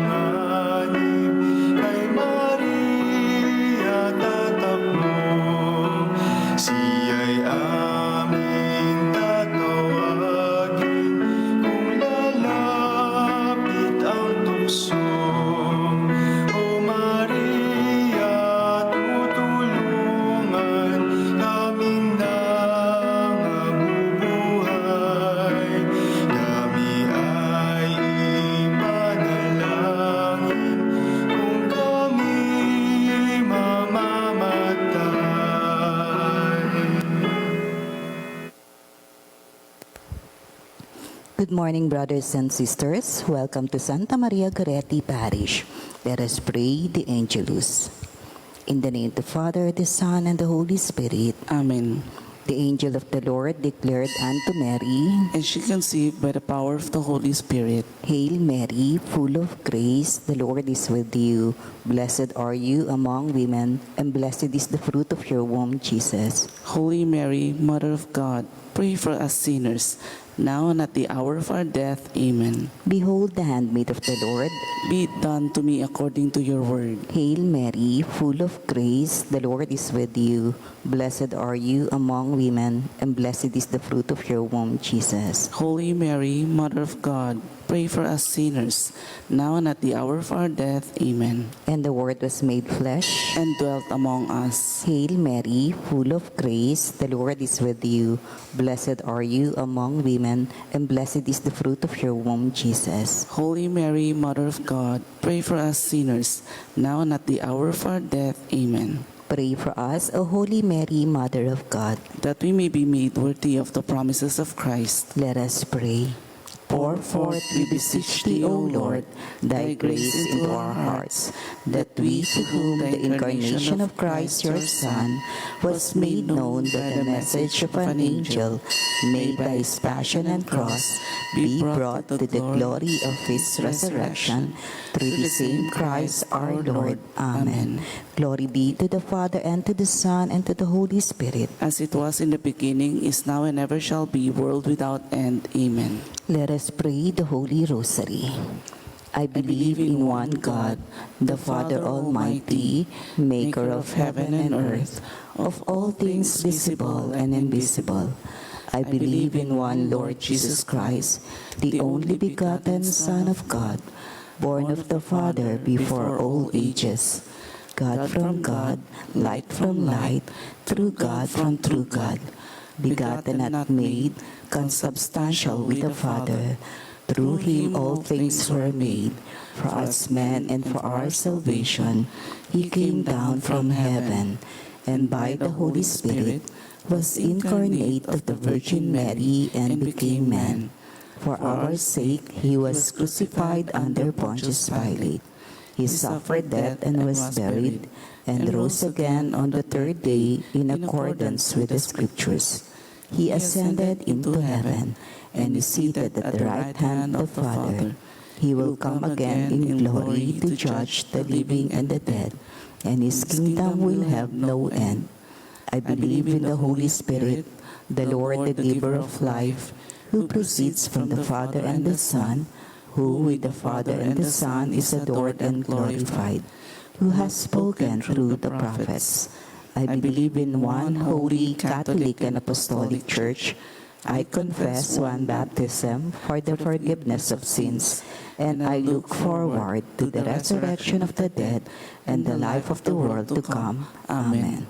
panganib kay Maria tatakbo. Siya'y aming tatawagin kung lalapit ang tukso. O Maria, tutulungan kaming nangabubuhay. Kami ay ipanalangin kung kami mamamatay. Good morning, brothers and sisters. Welcome to Santa Maria Goretti Parish. Let us pray the Angelus. In the name of the Father, the Son, and the Holy Spirit. Amen. The angel of the Lord declared unto Mary, And she conceived by the power of the Holy Spirit. Hail Mary, full of grace, the Lord is with you. Blessed are you among women, and blessed is the fruit of your womb, Jesus. Holy Mary, Mother of God, pray for us sinners, now and at the hour of our death. Amen. Behold the handmaid of the Lord. Be it done to me according to your word. Hail Mary, full of grace, the Lord is with you. Blessed are you among women, and blessed is the fruit of your womb, Jesus. Holy Mary, Mother of God, pray for us sinners, now and at the hour of our death. Amen. And the Word was made flesh. And dwelt among us. Hail Mary, full of grace, the Lord is with you. Blessed are you among women, and blessed is the fruit of your womb, Jesus. Holy Mary, Mother of God, pray for us sinners, now and at the hour of our death. Amen. Pray for us, O Holy Mary, Mother of God. That we may be made worthy of the promises of Christ. Let us pray. Pour forth, we beseech thee, O Lord, thy grace into our hearts, that we, to whom the incarnation of Christ your Son was made known by the message of an angel, may by his passion and cross be brought to the glory of his resurrection, through the same Christ our Lord. Amen. Glory be to the Father, and to the Son, and to the Holy Spirit. As it was in the beginning, is now, and ever shall be, world without end. Amen. Let us pray the Holy Rosary. I believe in one God, the Father Almighty, maker of heaven and earth, of all things visible and invisible. I believe in one Lord Jesus Christ, the only begotten Son of God, born of the Father before all ages, God from God, light from light, true God from true God, begotten and not made, consubstantial with the Father. Through him all things were made. For us men and for our salvation, he came down from heaven, and by the Holy Spirit was incarnate of the Virgin Mary and became man. For our sake he was crucified under Pontius Pilate. He suffered death and was buried, and rose again on the third day in accordance with the Scriptures. He ascended into heaven, and is seated at the right hand of the Father. He will come again in glory to judge the living and the dead, and his kingdom will have no end. I believe in the Holy Spirit, the Lord, the giver of life, who proceeds from the Father and the Son, who with the Father and the Son is adored and glorified, who has spoken through the prophets. I believe in one holy, Catholic, and Apostolic Church. I confess one baptism for the forgiveness of sins, and I look forward to the resurrection of the dead and the life of the world to come. Amen.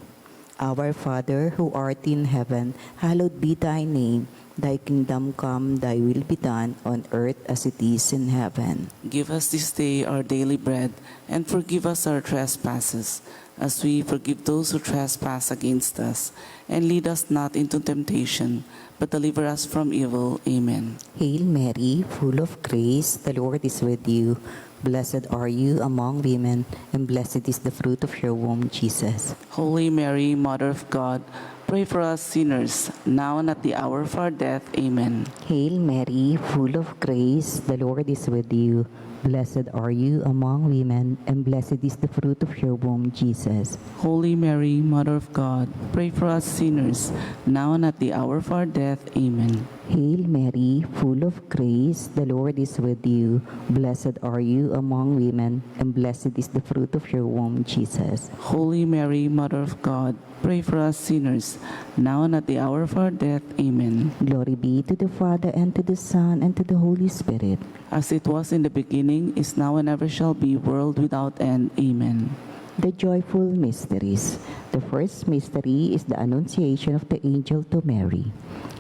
Our Father, who art in heaven, hallowed be thy name. Thy kingdom come, thy will be done on earth as it is in heaven. Give us this day our daily bread, and forgive us our trespasses, as we forgive those who trespass against us. And lead us not into temptation, but deliver us from evil. Amen. Hail Mary, full of grace, the Lord is with you. Blessed are you among women, and blessed is the fruit of your womb, Jesus. Holy Mary, Mother of God, pray for us sinners, now and at the hour of our death. Amen. Hail Mary, full of grace, the Lord is with you. Blessed are you among women, and blessed is the fruit of your womb, Jesus. Holy Mary, Mother of God, pray for us sinners, now and at the hour of our death. Amen. Hail Mary, full of grace, the Lord is with you. Blessed are you among women, and blessed is the fruit of your womb, Jesus. Holy Mary, Mother of God, pray for us sinners, now and at the hour of our death. Amen. Glory be to the Father, and to the Son, and to the Holy Spirit. As it was in the beginning, is now, and ever shall be, world without end. Amen. The joyful mysteries. The first mystery is the Annunciation of the angel to Mary.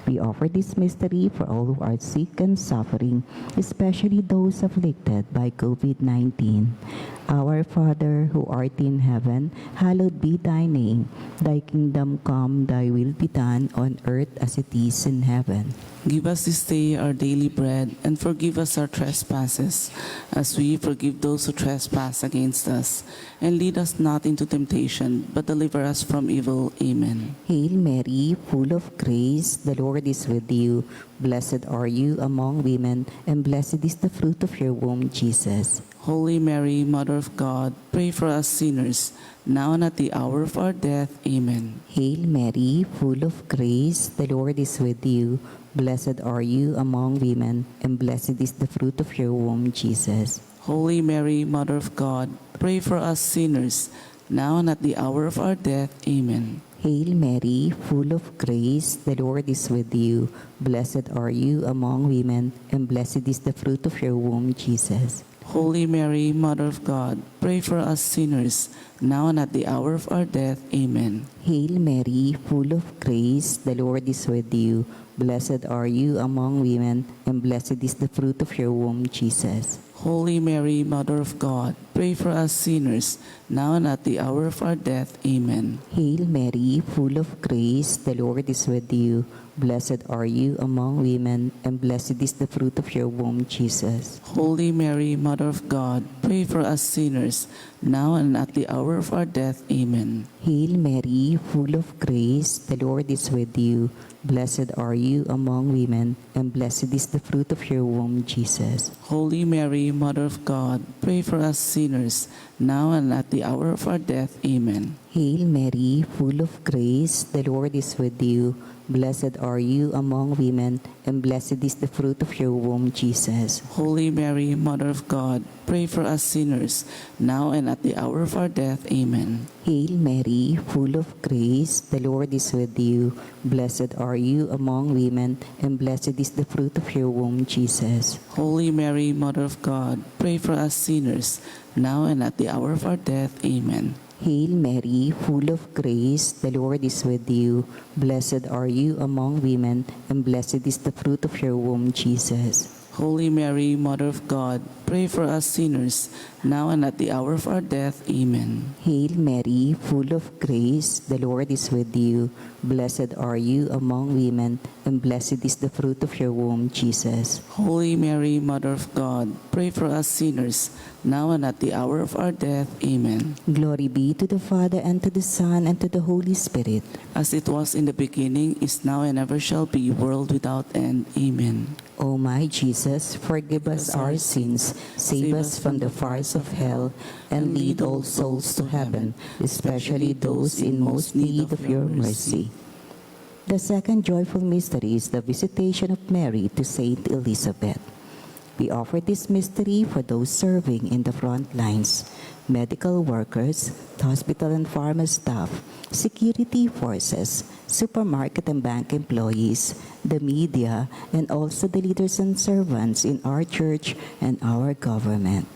We offer this mystery for all who are sick and suffering, especially those afflicted by COVID-19. Our Father, who art in heaven, hallowed be thy name. Thy kingdom come, thy will be done on earth as it is in heaven. Give us this day our daily bread, and forgive us our trespasses, as we forgive those who trespass against us. And lead us not into temptation, but deliver us from evil. Amen. Hail Mary, full of grace, the Lord is with you. Blessed are you among women, and blessed is the fruit of your womb, Jesus. Holy Mary, Mother of God, pray for us sinners, now and at the hour of our death. Amen. Hail Mary, full of grace, the Lord is with you. Blessed are you among women, and blessed is the fruit of your womb, Jesus. Holy Mary, Mother of God, pray for us sinners, now and at the hour of our death. Amen. Hail Mary, full of grace, the Lord is with you. Blessed are you among women, and blessed is the fruit of your womb, Jesus. Holy Mary, Mother of God, pray for us sinners, now and at the hour of our death. Amen. Hail Mary, full of grace, the Lord is with you. Blessed are you among women, and blessed is the fruit of your womb, Jesus. Holy Mary, Mother of God, pray for us sinners, now and at the hour of our death. Amen. Hail Mary, full of grace, the Lord is with you. Blessed are you among women, and blessed is the fruit of your womb, Jesus. Holy Mary, Mother of God, pray for us sinners, now and at the hour of our death. Amen. Hail Mary, full of grace, the Lord is with you. Blessed are you among women, and blessed is the fruit of your womb, Jesus. Holy Mary, Mother of God, pray for us sinners, now and at the hour of our death. Amen. Hail Mary, full of grace, the Lord is with you. Blessed are you among women, and blessed is the fruit of your womb, Jesus. Holy Mary, Mother of God, pray for us sinners, now and at the hour of our death. Amen. Hail Mary, full of grace, the Lord is with you. Blessed are you among women, and blessed is the fruit of your womb, Jesus. Holy Mary, Mother of God, pray for us sinners, now and at the hour of our death. Amen. Hail Mary, full of grace, the Lord is with you. Blessed are you among women, and blessed is the fruit of your womb, Jesus. Holy Mary, Mother of God, pray for us sinners, now and at the hour of our death. Amen. Hail Mary, full of grace, the Lord is with you. Blessed are you among women, and blessed is the fruit of your womb, Jesus. Holy Mary, Mother of God, pray for us sinners, now and at the hour of our death. Amen. Glory be to the Father, and to the Son, and to the Holy Spirit. As it was in the beginning, is now, and ever shall be, world without end. Amen. O my Jesus, forgive us our sins, save us from the fires of hell, and lead all souls to heaven, especially those in most need of your mercy. The second joyful mystery is the visitation of Mary to Saint Elizabeth. We offer this mystery for those serving in the front lines, medical workers, hospital and pharma staff, security forces, supermarket and bank employees, the media, and also the leaders and servants in our church and our government.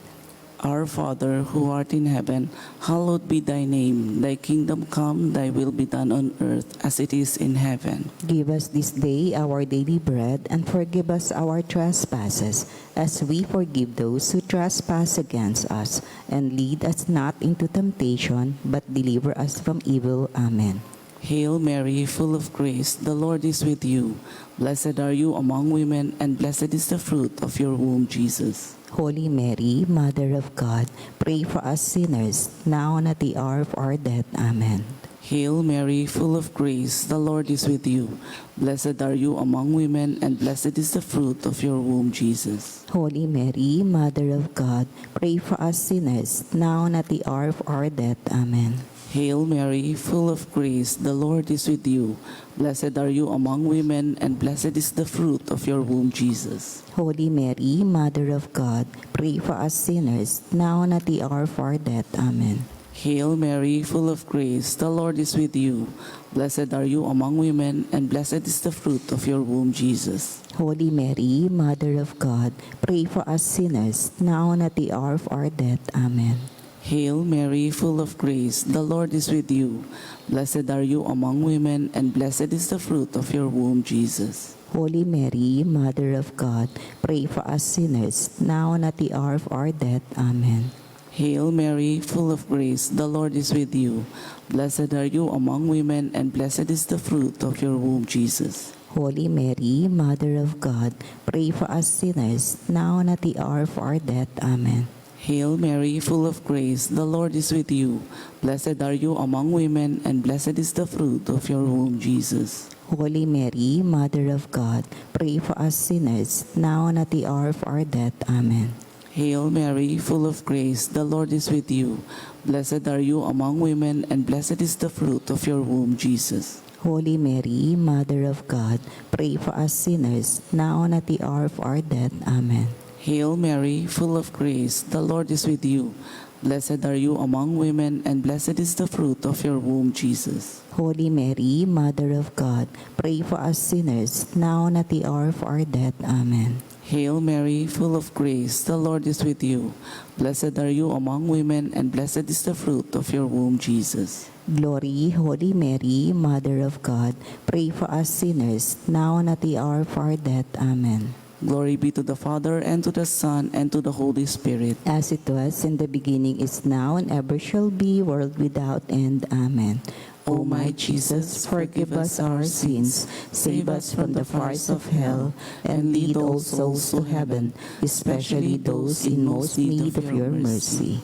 Our Father, who art in heaven, hallowed be thy name. Thy kingdom come, thy will be done on earth as it is in heaven. Give us this day our daily bread, and forgive us our trespasses, as we forgive those who trespass against us. And lead us not into temptation, but deliver us from evil. Amen. Hail Mary, full of grace, the Lord is with you. Blessed are you among women, and blessed is the fruit of your womb, Jesus. Holy Mary, Mother of God, pray for us sinners, now and at the hour of our death. Amen. Hail Mary, full of grace, the Lord is with you. Blessed are you among women, and blessed is the fruit of your womb, Jesus. Holy Mary, Mother of God, pray for us sinners, now and at the hour of our death. Amen. Hail Mary, full of grace, the Lord is with you. Blessed are you among women, and blessed is the fruit of your womb, Jesus. Holy Mary, Mother of God, pray for us sinners, now and at the hour of our death. Amen. Hail Mary, full of grace, the Lord is with you. Blessed are you among women, and blessed is the fruit of your womb, Jesus. Holy Mary, Mother of God, pray for us sinners, now and at the hour of our death. Amen. Hail Mary, full of grace, the Lord is with you. Blessed are you among women, and blessed is the fruit of your womb, Jesus. Holy Mary, Mother of God, pray for us sinners, now and at the hour of our death. Amen. Hail Mary, full of grace, the Lord is with you. Blessed are you among women, and blessed is the fruit of your womb, Jesus. Holy Mary, Mother of God, pray for us sinners, now and at the hour of our death. Amen. Hail Mary, full of grace, the Lord is with you. Blessed are you among women, and blessed is the fruit of your womb, Jesus. Holy Mary, Mother of God, pray for us sinners, now and at the hour of our death. Amen. Hail Mary, full of grace, the Lord is with you. Blessed are you among women, and blessed is the fruit of your womb, Jesus. Holy Mary, Mother of God, pray for us sinners, now and at the hour of our death. Amen. Hail Mary, full of grace, the Lord is with you. Blessed are you among women, and blessed is the fruit of your womb, Jesus. Holy Mary, Mother of God, pray for us sinners, now and at the hour of our death. Amen. Hail Mary, full of grace, the Lord is with you. Blessed are you among women, and blessed is the fruit of your womb, Jesus. Glory, Holy Mary, Mother of God, pray for us sinners, now and at the hour of our death. Amen. Glory be to the Father, and to the Son, and to the Holy Spirit. As it was in the beginning, is now, and ever shall be, world without end. Amen. O my Jesus, forgive us our sins, save us from the fires of hell, and lead all souls to heaven, especially those in most need of your mercy.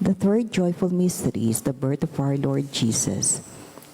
The third joyful mystery is the birth of our Lord Jesus.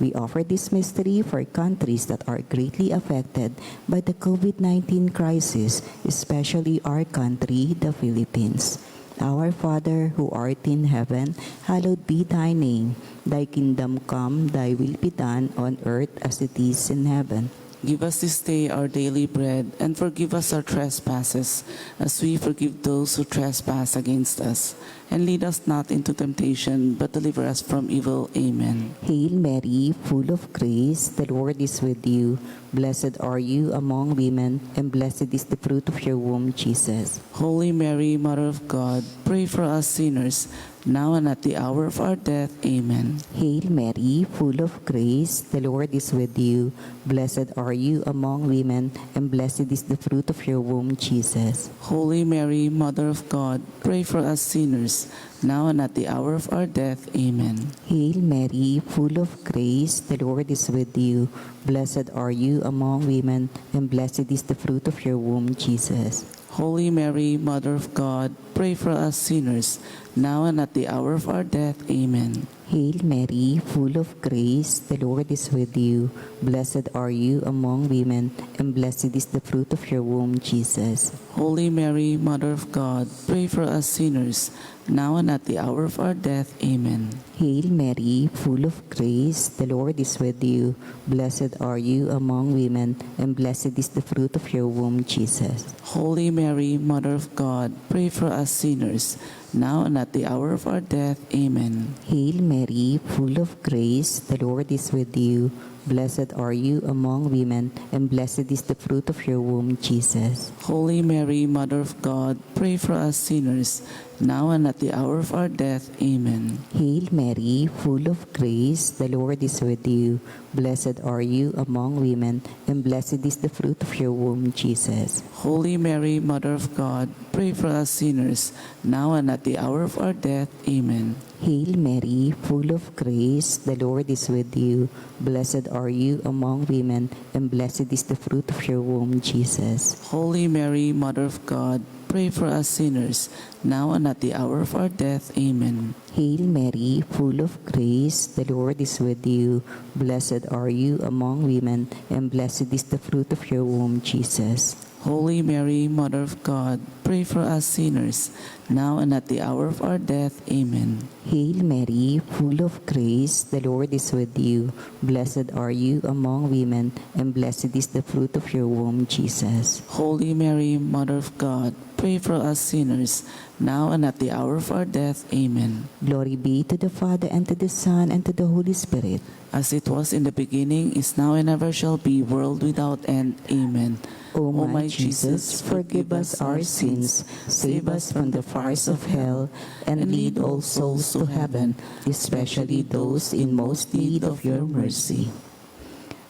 We offer this mystery for countries that are greatly affected by the COVID-19 crisis, especially our country, the Philippines. Our Father, who art in heaven, hallowed be thy name. Thy kingdom come, thy will be done on earth as it is in heaven. Give us this day our daily bread, and forgive us our trespasses, as we forgive those who trespass against us. And lead us not into temptation, but deliver us from evil. Amen. Hail Mary, full of grace, the Lord is with you. Blessed are you among women, and blessed is the fruit of your womb, Jesus. Holy Mary, Mother of God, pray for us sinners, now and at the hour of our death. Amen. Hail Mary, full of grace, the Lord is with you. Blessed are you among women, and blessed is the fruit of your womb, Jesus. Holy Mary, Mother of God, pray for us sinners, now and at the hour of our death. Amen. Hail Mary, full of grace, the Lord is with you. Blessed are you among women, and blessed is the fruit of your womb, Jesus. Holy Mary, Mother of God, pray for us sinners, now and at the hour of our death. Amen. Hail Mary, full of grace, the Lord is with you. Blessed are you among women, and blessed is the fruit of your womb, Jesus. Holy Mary, Mother of God, pray for us sinners, now and at the hour of our death. Amen. Hail Mary, full of grace, the Lord is with you. Blessed are you among women, and blessed is the fruit of your womb, Jesus. Holy Mary, Mother of God, pray for us sinners, now and at the hour of our death. Amen. Hail Mary, full of grace, the Lord is with you. Blessed are you among women, and blessed is the fruit of your womb, Jesus. Holy Mary, Mother of God, pray for us sinners, now and at the hour of our death. Amen. Hail Mary, full of grace, the Lord is with you. Blessed are you among women, and blessed is the fruit of your womb, Jesus. Holy Mary, Mother of God, pray for us sinners, now and at the hour of our death. Amen. Hail Mary, full of grace, the Lord is with you. Blessed are you among women, and blessed is the fruit of your womb, Jesus. Holy Mary, Mother of God, pray for us sinners, now and at the hour of our death. Amen. Hail Mary, full of grace, the Lord is with you. Blessed are you among women, and blessed is the fruit of your womb, Jesus. Holy Mary, Mother of God, pray for us sinners, now and at the hour of our death. Amen. Hail Mary, full of grace, the Lord is with you. Blessed are you among women, and blessed is the fruit of your womb, Jesus. Holy Mary, Mother of God, pray for us sinners, now and at the hour of our death. Amen. Glory be to the Father, and to the Son, and to the Holy Spirit. As it was in the beginning, is now, and ever shall be, world without end. Amen. O my Jesus, forgive us our sins, save us from the fires of hell, and lead all souls to heaven, especially those in most need of your mercy.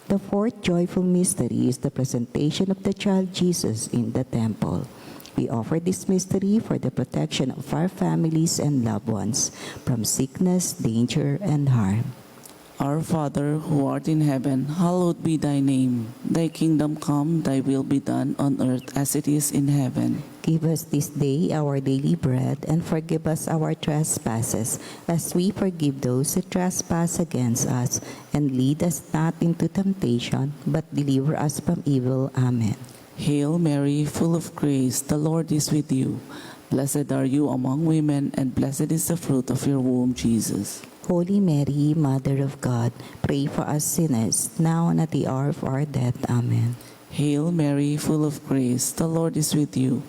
The fourth joyful mystery is the presentation of the child Jesus in the temple. We offer this mystery for the protection of our families and loved ones from sickness, danger, and harm. Our Father, who art in heaven, hallowed be thy name. Thy kingdom come, thy will be done on earth as it is in heaven. Give us this day our daily bread, and forgive us our trespasses, as we forgive those who trespass against us. And lead us not into temptation, but deliver us from evil. Amen. Hail Mary, full of grace, the Lord is with you. Blessed are you among women, and blessed is the fruit of your womb, Jesus. Holy Mary, Mother of God, pray for us sinners, now and at the hour of our death. Amen. Hail Mary, full of grace, the Lord is with you.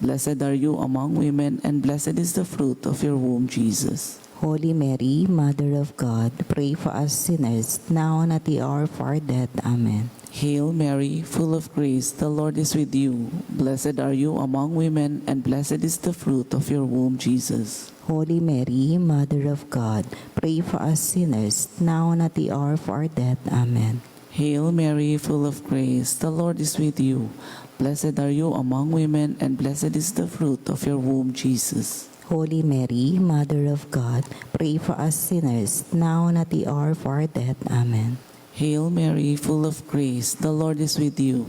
Blessed are you among women, and blessed is the fruit of your womb, Jesus. Holy Mary, Mother of God, pray for us sinners, now and at the hour of our death. Amen. Hail Mary, full of grace, the Lord is with you. Blessed are you among women, and blessed is the fruit of your womb, Jesus. Holy Mary, Mother of God, pray for us sinners, now and at the hour of our death. Amen. Hail Mary, full of grace, the Lord is with you. Blessed are you among women, and blessed is the fruit of your womb, Jesus. Holy Mary, Mother of God, pray for us sinners, now and at the hour of our death. Amen. Hail Mary, full of grace, the Lord is with you.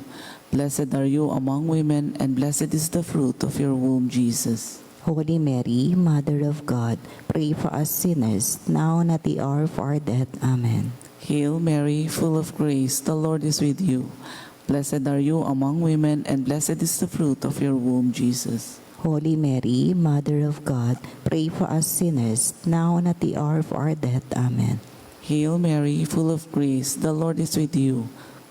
Blessed are you among women, and blessed is the fruit of your womb, Jesus. Holy Mary, Mother of God, pray for us sinners, now and at the hour of our death. Amen. Hail Mary, full of grace, the Lord is with you. Blessed are you among women, and blessed is the fruit of your womb, Jesus. Holy Mary, Mother of God, pray for us sinners, now and at the hour of our death. Amen. Hail Mary, full of grace, the Lord is with you.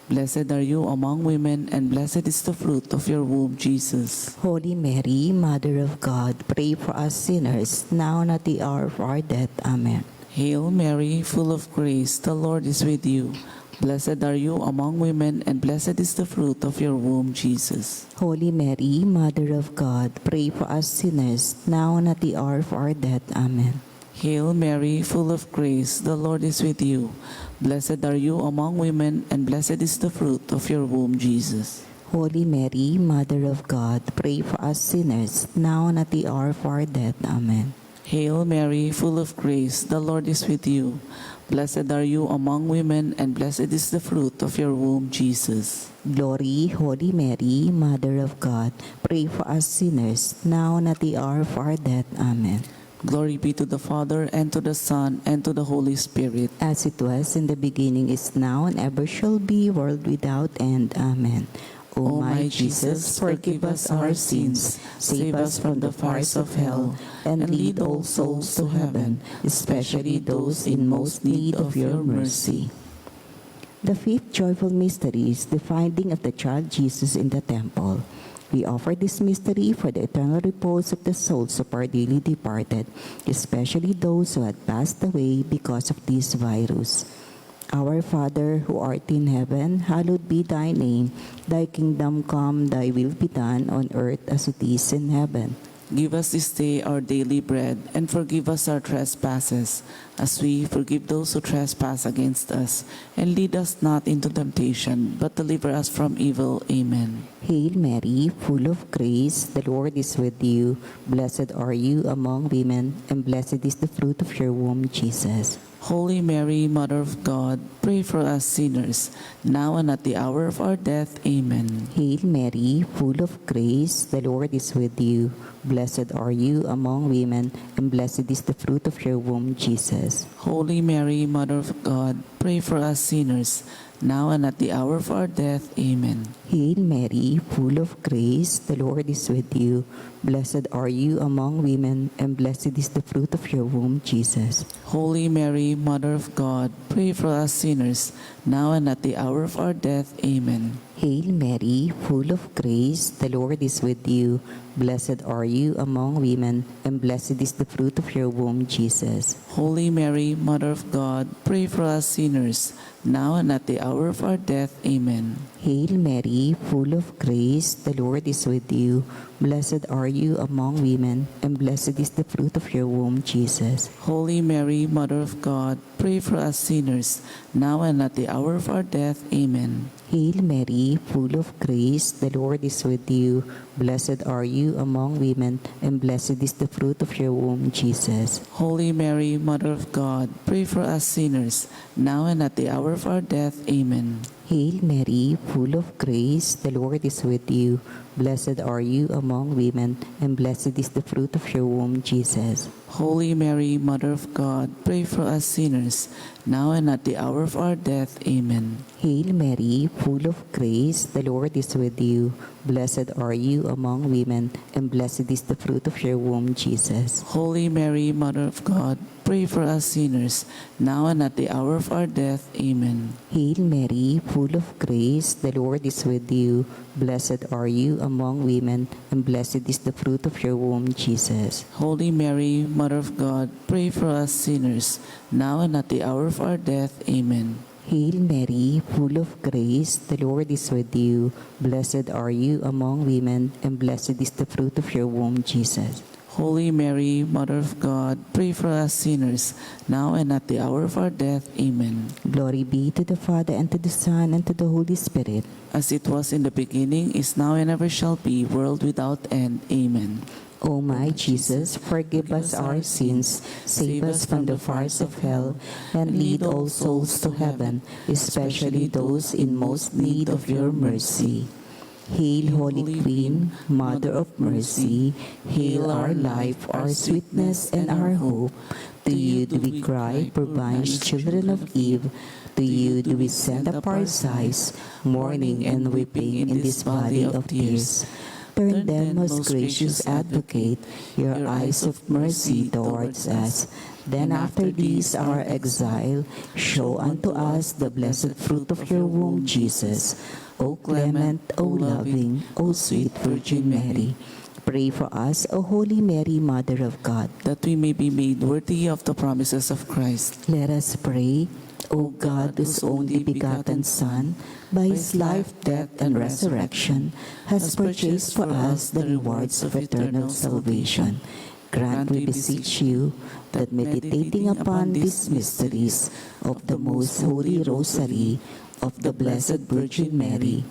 Blessed are you among women, and blessed is the fruit of your womb, Jesus. Holy Mary, Mother of God, pray for us sinners, now and at the hour of our death. Amen. Hail Mary, full of grace, the Lord is with you. Blessed are you among women, and blessed is the fruit of your womb, Jesus. Holy Mary, Mother of God, pray for us sinners, now and at the hour of our death. Amen. Hail Mary, full of grace, the Lord is with you. Blessed are you among women, and blessed is the fruit of your womb, Jesus. Holy Mary, Mother of God, pray for us sinners, now and at the hour of our death. Amen. Hail Mary, full of grace, the Lord is with you. Blessed are you among women, and blessed is the fruit of your womb, Jesus. Glory, Holy Mary, Mother of God, pray for us sinners, now and at the hour of our death. Amen. Glory be to the Father, and to the Son, and to the Holy Spirit. As it was in the beginning, is now, and ever shall be, world without end. Amen. O my Jesus, forgive us our sins, save us from the fires of hell, and lead all souls to heaven, especially those in most need of your mercy. The fifth joyful mystery is the finding of the child Jesus in the temple. We offer this mystery for the eternal repose of the souls of our dearly departed, especially those who had passed away because of this virus. Our Father, who art in heaven, hallowed be thy name. Thy kingdom come, thy will be done on earth as it is in heaven. Give us this day our daily bread, and forgive us our trespasses, as we forgive those who trespass against us. And lead us not into temptation, but deliver us from evil. Amen. Hail Mary, full of grace, the Lord is with you. Blessed are you among women, and blessed is the fruit of your womb, Jesus. Holy Mary, Mother of God, pray for us sinners, now and at the hour of our death. Amen. Hail Mary, full of grace, the Lord is with you. Blessed are you among women, and blessed is the fruit of your womb, Jesus. Holy Mary, Mother of God, pray for us sinners, now and at the hour of our death. Amen. Hail Mary, full of grace, the Lord is with you. Blessed are you among women, and blessed is the fruit of your womb, Jesus. Holy Mary, Mother of God, pray for us sinners, now and at the hour of our death. Amen. Hail Mary, full of grace, the Lord is with you. Blessed are you among women, and blessed is the fruit of your womb, Jesus. Holy Mary, Mother of God, pray for us sinners, now and at the hour of our death. Amen. Hail Mary, full of grace, the Lord is with you. Blessed are you among women, and blessed is the fruit of your womb, Jesus. Holy Mary, Mother of God, pray for us sinners, now and at the hour of our death. Amen. Hail Mary, full of grace, the Lord is with you. Blessed are you among women, and blessed is the fruit of your womb, Jesus. Holy Mary, Mother of God, pray for us sinners, now and at the hour of our death. Amen. Hail Mary, full of grace, the Lord is with you. Blessed are you among women, and blessed is the fruit of your womb, Jesus. Holy Mary, Mother of God, pray for us sinners, now and at the hour of our death. Amen. Hail Mary, full of grace, the Lord is with you. Blessed are you among women, and blessed is the fruit of your womb, Jesus. Holy Mary, Mother of God, pray for us sinners, now and at the hour of our death. Amen. Hail Mary, full of grace, the Lord is with you. Blessed are you among women, and blessed is the fruit of your womb, Jesus. Holy Mary, Mother of God, pray for us sinners, now and at the hour of our death. Amen. Hail Mary, full of grace, the Lord is with you. Blessed are you among women, and blessed is the fruit of your womb, Jesus. Holy Mary, Mother of God, pray for us sinners, now and at the hour of our death. Amen. Glory be to the Father, and to the Son, and to the Holy Spirit. As it was in the beginning, is now, and ever shall be, world without end. Amen. O my Jesus, forgive us our sins, save us from the fires of hell, and lead all souls to heaven, especially those in most need of your mercy. Hail, Holy Queen, Mother of Mercy, hail our life, our sweetness, and our hope. To you do we cry, poor banished children of Eve. To you do we send up our sighs, mourning and weeping in this valley of tears. Turn then, most gracious Advocate, your eyes of mercy towards us. Then after this our exile, show unto us the blessed fruit of your womb, Jesus. O clement, O loving, O sweet Virgin Mary, pray for us, O Holy Mary, Mother of God. That we may be made worthy of the promises of Christ. Let us pray. O God, whose only begotten Son, by his life, death, and resurrection, has purchased for us the rewards of eternal salvation, grant, we beseech you, that meditating upon these mysteries of the most holy Rosary of the Blessed Virgin Mary,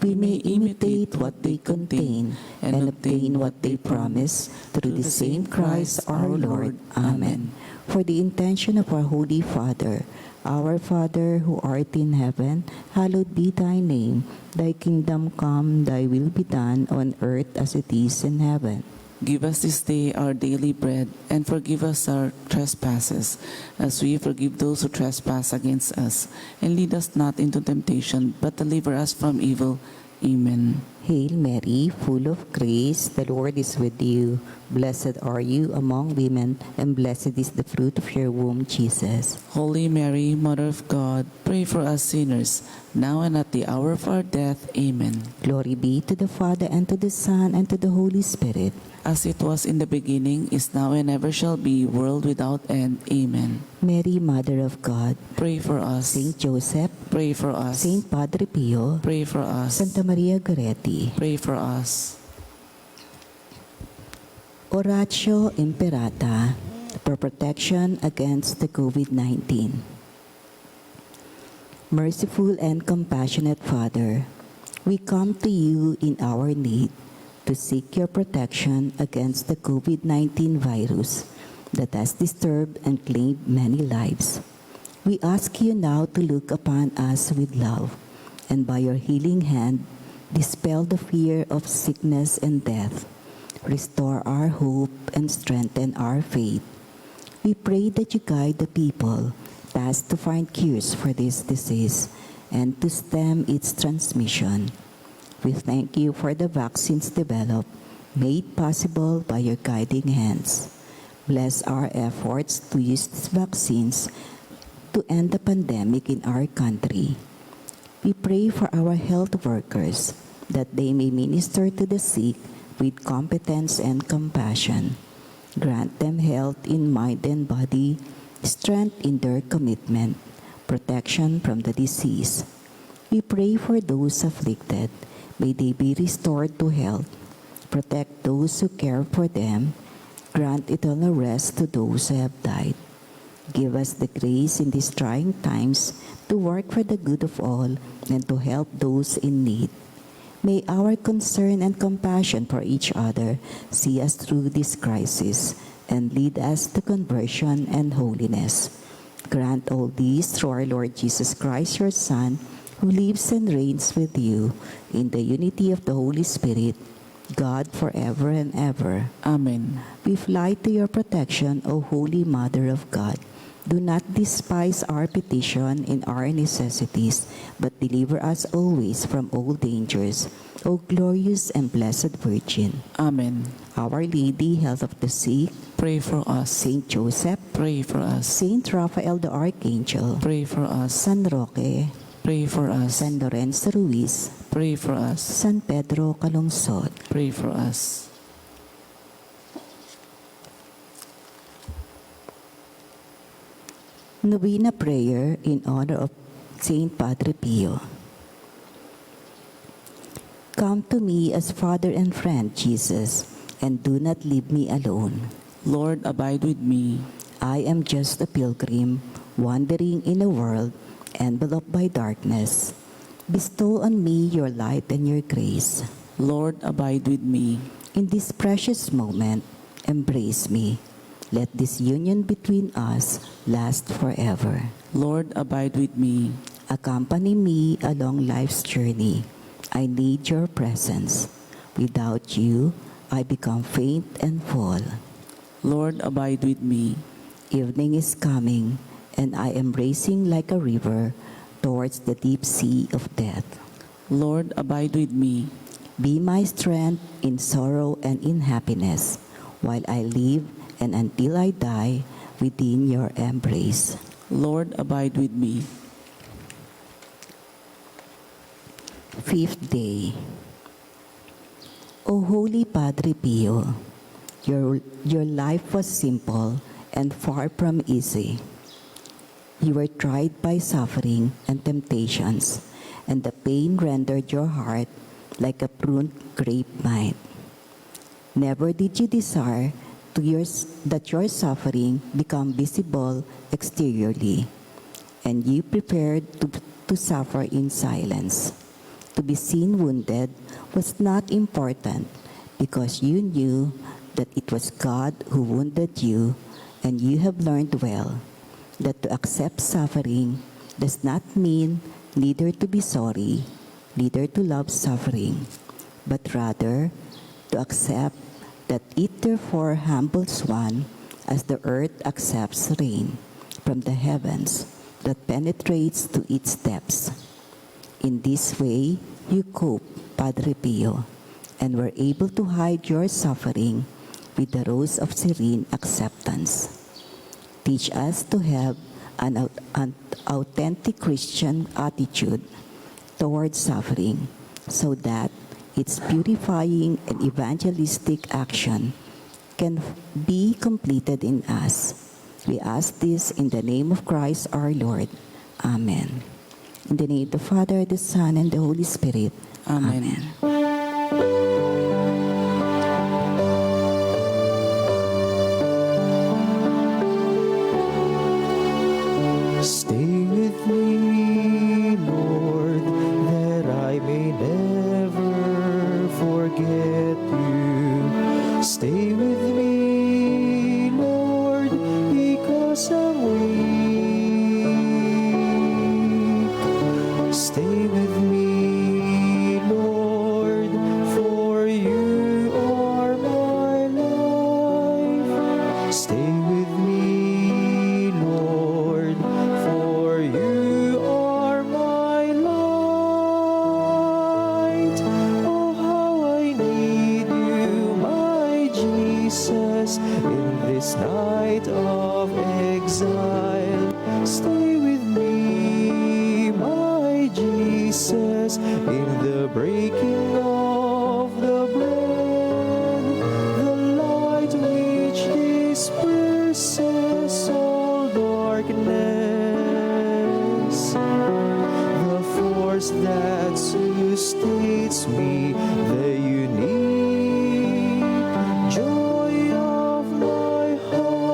we may imitate what they contain and obtain what they promise, through the same Christ our Lord. Amen. For the intention of our Holy Father, our Father who art in heaven, hallowed be thy name. Thy kingdom come, thy will be done on earth as it is in heaven. Give us this day our daily bread, and forgive us our trespasses, as we forgive those who trespass against us. And lead us not into temptation, but deliver us from evil. Amen. Hail Mary, full of grace, the Lord is with you. Blessed are you among women, and blessed is the fruit of your womb, Jesus. Holy Mary, Mother of God, pray for us sinners, now and at the hour of our death. Amen. Glory be to the Father, and to the Son, and to the Holy Spirit. As it was in the beginning, is now, and ever shall be, world without end. Amen. Mary, Mother of God, Pray for us. Saint Joseph, Pray for us. Saint Padre Pio, Pray for us. Santa Maria Goretti. Pray for us. Oratio Imperata for protection against the COVID-19. Merciful and compassionate Father, we come to you in our need to seek your protection against the COVID-19 virus that has disturbed and claimed many lives. We ask you now to look upon us with love, and by your healing hand, dispel the fear of sickness and death. Restore our hope and strengthen our faith. We pray that you guide the people tasked to find cures for this disease and to stem its transmission. We thank you for the vaccines developed, made possible by your guiding hands. Bless our efforts to use these vaccines to end the pandemic in our country. We pray for our health workers that they may minister to the sick with competence and compassion. Grant them health in mind and body, strength in their commitment, protection from the disease. We pray for those afflicted. May they be restored to health. Protect those who care for them. Grant eternal rest to those who have died. Give us the grace in these trying times to work for the good of all and to help those in need. May our concern and compassion for each other see us through this crisis and lead us to conversion and holiness. Grant all these through our Lord Jesus Christ, your Son, who lives and reigns with you in the unity of the Holy Spirit, God forever and ever. Amen. We fly to your protection, O Holy Mother of God. Do not despise our petition in our necessities, but deliver us always from all dangers, O glorious and blessed Virgin. Amen. Our Lady, health of the sick, Pray for us. Saint Joseph, Pray for us. Saint Raphael the Archangel, Pray for us. San Roque, Pray for us. San Lorenzo Ruiz, Pray for us. San Pedro Calungsod. Pray for us. Novena prayer in honor of Saint Padre Pio. Come to me as Father and friend, Jesus, and do not leave me alone. Lord, abide with me. I am just a pilgrim, wandering in a world enveloped by darkness. Bestow on me your light and your grace. Lord, abide with me. In this precious moment, embrace me. Let this union between us last forever. Lord, abide with me. Accompany me along life's journey. I need your presence. Without you, I become faint and fall. Lord, abide with me. Evening is coming, and I am racing like a river towards the deep sea of death. Lord, abide with me. Be my strength in sorrow and in happiness, while I live and until I die within your embrace. Lord, abide with me. Fifth day. O Holy Padre Pio, your life was simple and far from easy. You were tried by suffering and temptations, and the pain rendered your heart like a pruned grapevine. Never did you desire that your suffering become visible exteriorly, and you prepared to suffer in silence. To be seen wounded was not important because you knew that it was God who wounded you, and you have learned well that to accept suffering does not mean neither to be sorry, neither to love suffering, but rather to accept that it therefore humbles one as the earth accepts rain from the heavens that penetrates to its depths. In this way, you cope, Padre Pio, and were able to hide your suffering with the rose of serene acceptance. Teach us to have an authentic Christian attitude towards suffering so that its purifying and evangelistic action can be completed in us. We ask this in the name of Christ our Lord. Amen. In the name of the Father, the Son, and the Holy Spirit. Amen. Stay with me, Lord, that I may never forget you. Stay with me, Lord, because I'm weak. Stay with me, Lord, for you are my light. Oh, how I need you, my Jesus, in this night of exile. Stay with me, my Jesus, in the breaking of the bread, the light which disperses all darkness, the force that sustains me, the unique joy of my heart.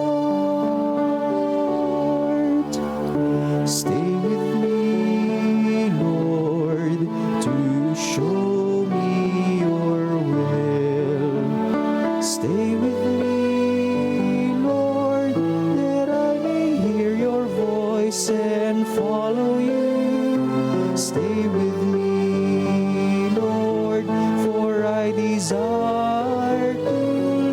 Stay with me, Lord, to show me your will. Stay with me, Lord, that I may hear your voice and follow you. Stay with me, Lord, for I desire to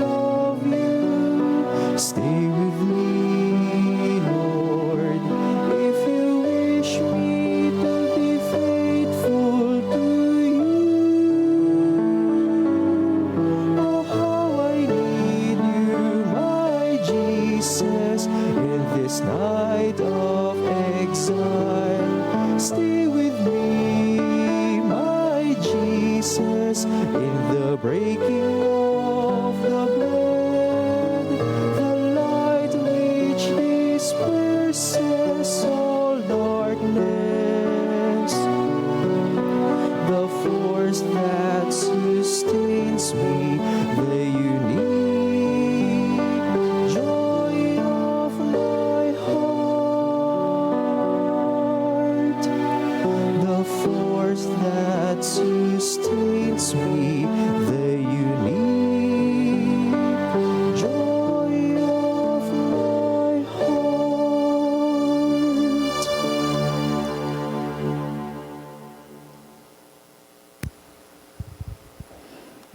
love you. Stay with me, Lord, if you wish me to be faithful to you. Oh, how I need you, my Jesus, in this night of exile. Stay with me, my Jesus, in the breaking of the bread, the light which disperses all darkness, the force that sustains me, the unique joy of my heart, the force that sustains me, the unique joy of my heart.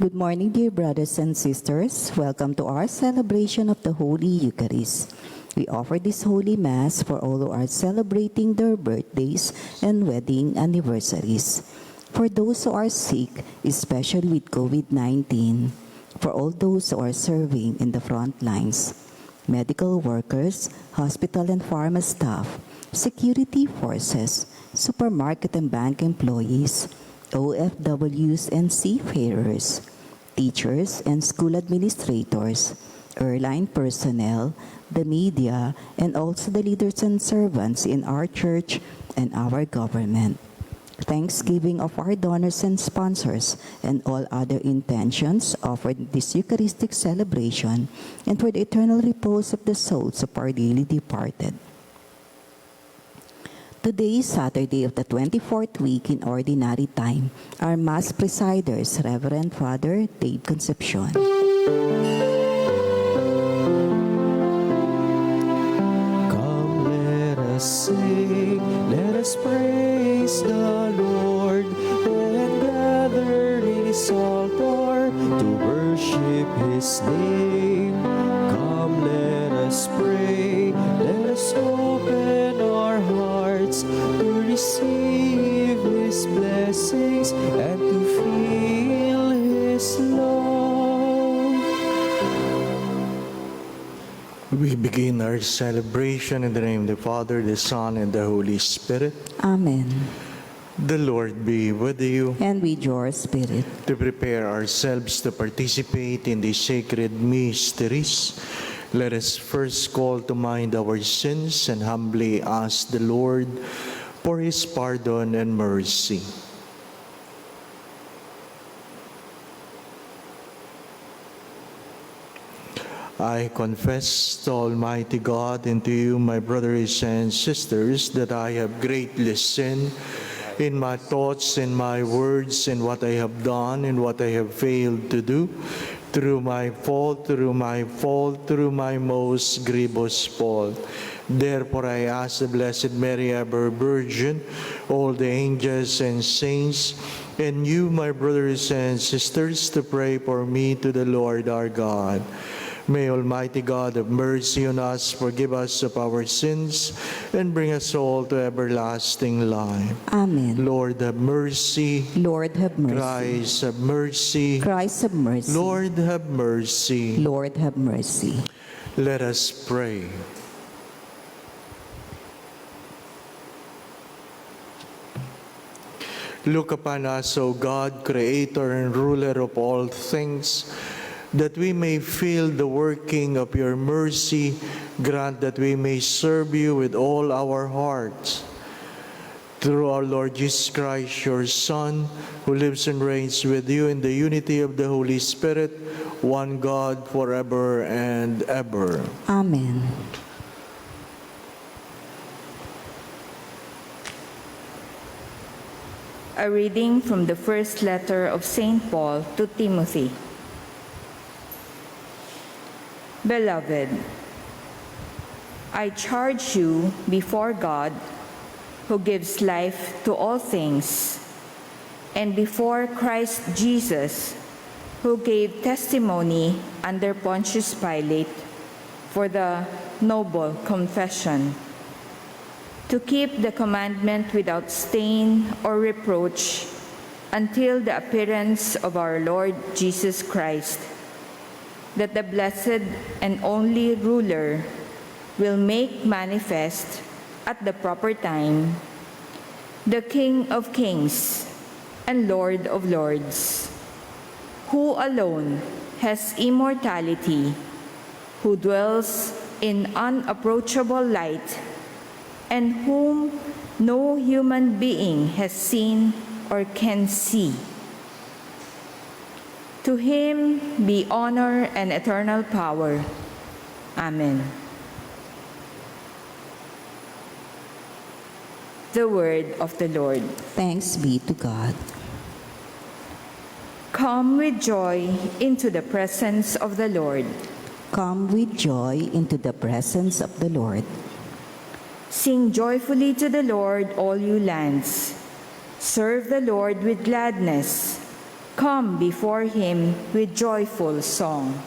Good morning, dear brothers and sisters. Welcome to our celebration of the Holy Eucharist. We offer this Holy Mass for all who are celebrating their birthdays and wedding anniversaries, for those who are sick, especially with COVID-19, for all those who are serving in the front lines, medical workers, hospital and pharma staff, security forces, supermarket and bank employees, OFWs and seafarers, teachers and school administrators, airline personnel, the media, and also the leaders and servants in our church and our government. Thanksgiving of our donors and sponsors and all other intentions offered in this Eucharistic celebration, and for the eternal repose of the souls of our dearly departed. Today is Saturday of the 24th week in Ordinary Time. Our Mass presiders, Reverend Father Dave Concepcion. Come, let us sing, let us praise the Lord, and gather in His altar to worship His name. Come, let us pray, let us open our hearts to receive His blessings and to feel His love. We begin our celebration in the name of the Father, the Son, and the Holy Spirit. Amen. The Lord be with you. And with your spirit. To prepare ourselves to participate in the sacred mysteries, let us first call to mind our sins and humbly ask the Lord for His pardon and mercy. I confess to Almighty God and to you, my brothers and sisters, that I have greatly sinned in my thoughts, in my words, in what I have done, and what I have failed to do, through my fault, through my most grievous fault. Therefore I ask the Blessed Mary, ever Virgin, all the angels and saints, and you, my brothers and sisters, to pray for me to the Lord our God. May Almighty God have mercy on us, forgive us of our sins, and bring us all to everlasting life. Amen. Lord, have mercy. Lord, have mercy. Christ, have mercy. Christ, have mercy. Lord, have mercy. Lord, have mercy. Let us pray. Look upon us, O God, Creator and Ruler of all things, that we may feel the working of your mercy. Grant that we may serve you with all our hearts. Through our Lord Jesus Christ, your Son, who lives and reigns with you in the unity of the Holy Spirit, one God, forever and ever. Amen. A reading from the first letter of St. Paul to Timothy. Beloved, I charge you before God, who gives life to all things, and before Christ Jesus, who gave testimony under Pontius Pilate for the noble confession, to keep the commandment without stain or reproach until the appearance of our Lord Jesus Christ, that the blessed and only ruler will make manifest at the proper time the King of kings and Lord of lords, who alone has immortality, who dwells in unapproachable light, and whom no human being has seen or can see. To him be honor and eternal power. Amen. The word of the Lord. Thanks be to God. Come with joy into the presence of the Lord. Come with joy into the presence of the Lord. Sing joyfully to the Lord, all you lands. Serve the Lord with gladness. Come before him with joyful song.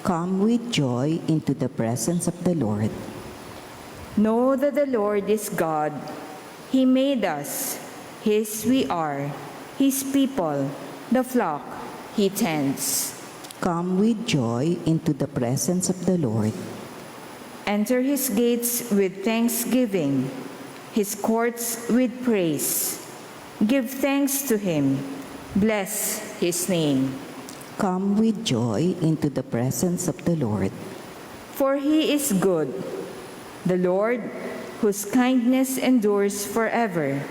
Come with joy into the presence of the Lord. Know that the Lord is God. He made us. His we are. His people, the flock he tends. Come with joy into the presence of the Lord. Enter his gates with thanksgiving, his courts with praise. Give thanks to him. Bless his name. Come with joy into the presence of the Lord. For he is good, the Lord, whose kindness endures forever,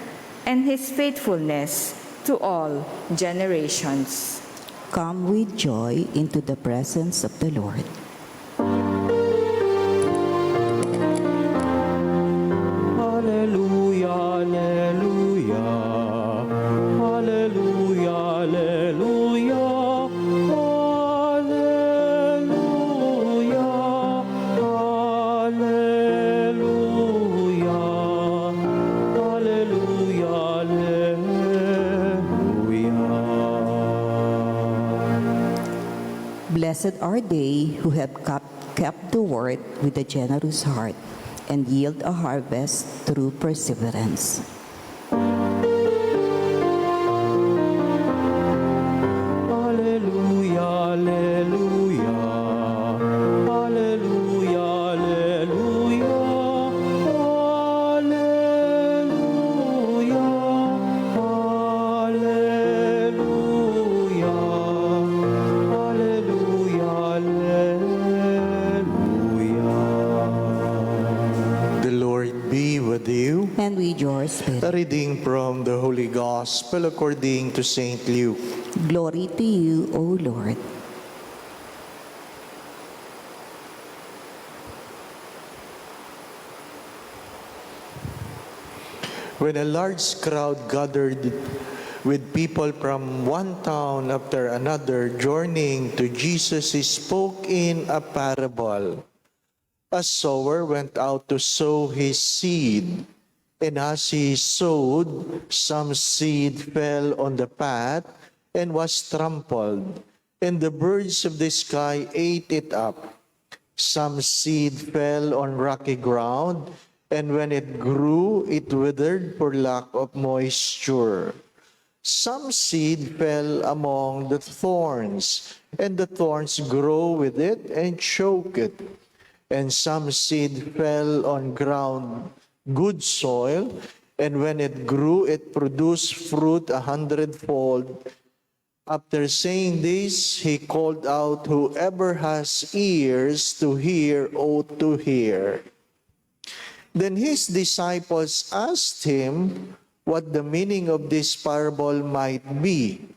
and his faithfulness to all generations. Come with joy into the presence of the Lord. Alleluia, alleluia. Alleluia, alleluia. Alleluia. Alleluia. Alleluia, alleluia. Blessed are they who have kept the word with a generous heart and yield a harvest through perseverance. Alleluia, alleluia. Alleluia, alleluia. Alleluia. Alleluia. Alleluia, alleluia. The Lord be with you. And with your A spirit. reading from the Holy Gospel according to St. Luke. Glory to you, O Lord. When a large crowd gathered with people from one town after another journeying to Jesus, he spoke in a parable. A sower went out to sow his seed, and as he sowed, some seed fell on the path and was trampled, and the birds of the sky ate it up. Some seed fell on rocky ground, and when it grew, it withered for lack of moisture. Some seed fell among the thorns, and the thorns grow with it and choke it. And some seed fell on ground, good soil, and when it grew, it produced fruit 100-fold. After saying this, he called out, "Whoever has ears to hear ought to hear." Then his disciples asked him what the meaning of this parable might be.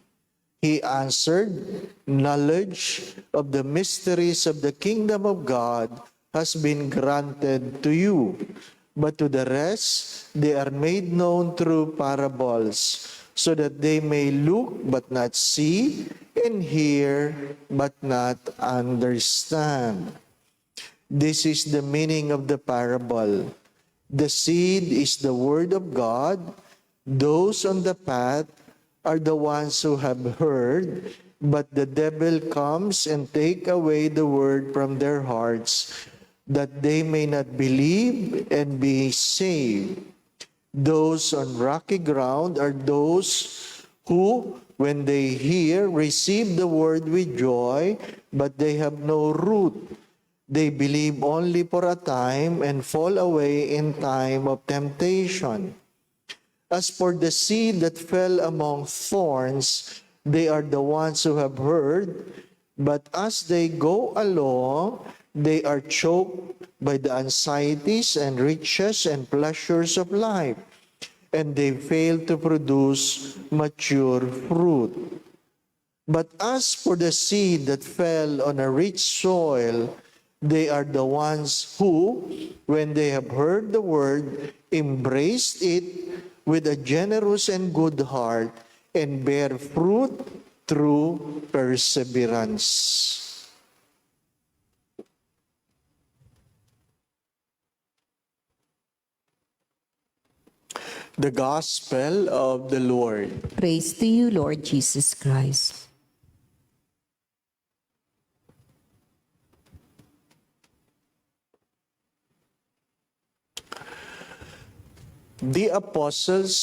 He answered, "Knowledge of the mysteries of the kingdom of God has been granted to you, but to the rest they are made known through parables, so that they may look but not see, and hear but not understand." This is the meaning of the parable. The seed is the word of God. Those on the path are the ones who have heard, but the devil comes and take away the word from their hearts, that they may not believe and be saved. Those on rocky ground are those who, when they hear, receive the word with joy, but they have no root. They believe only for a time and fall away in time of temptation. As for the seed that fell among thorns, they are the ones who have heard, but as they go along, they are choked by the anxieties and riches and pleasures of life, and they fail to produce mature fruit. But as for the seed that fell on a rich soil, they are the ones who, when they have heard the word, embraced it with a generous and good heart, and bear fruit through perseverance. The Gospel of the Lord. Praise to you, Lord Jesus Christ. The apostles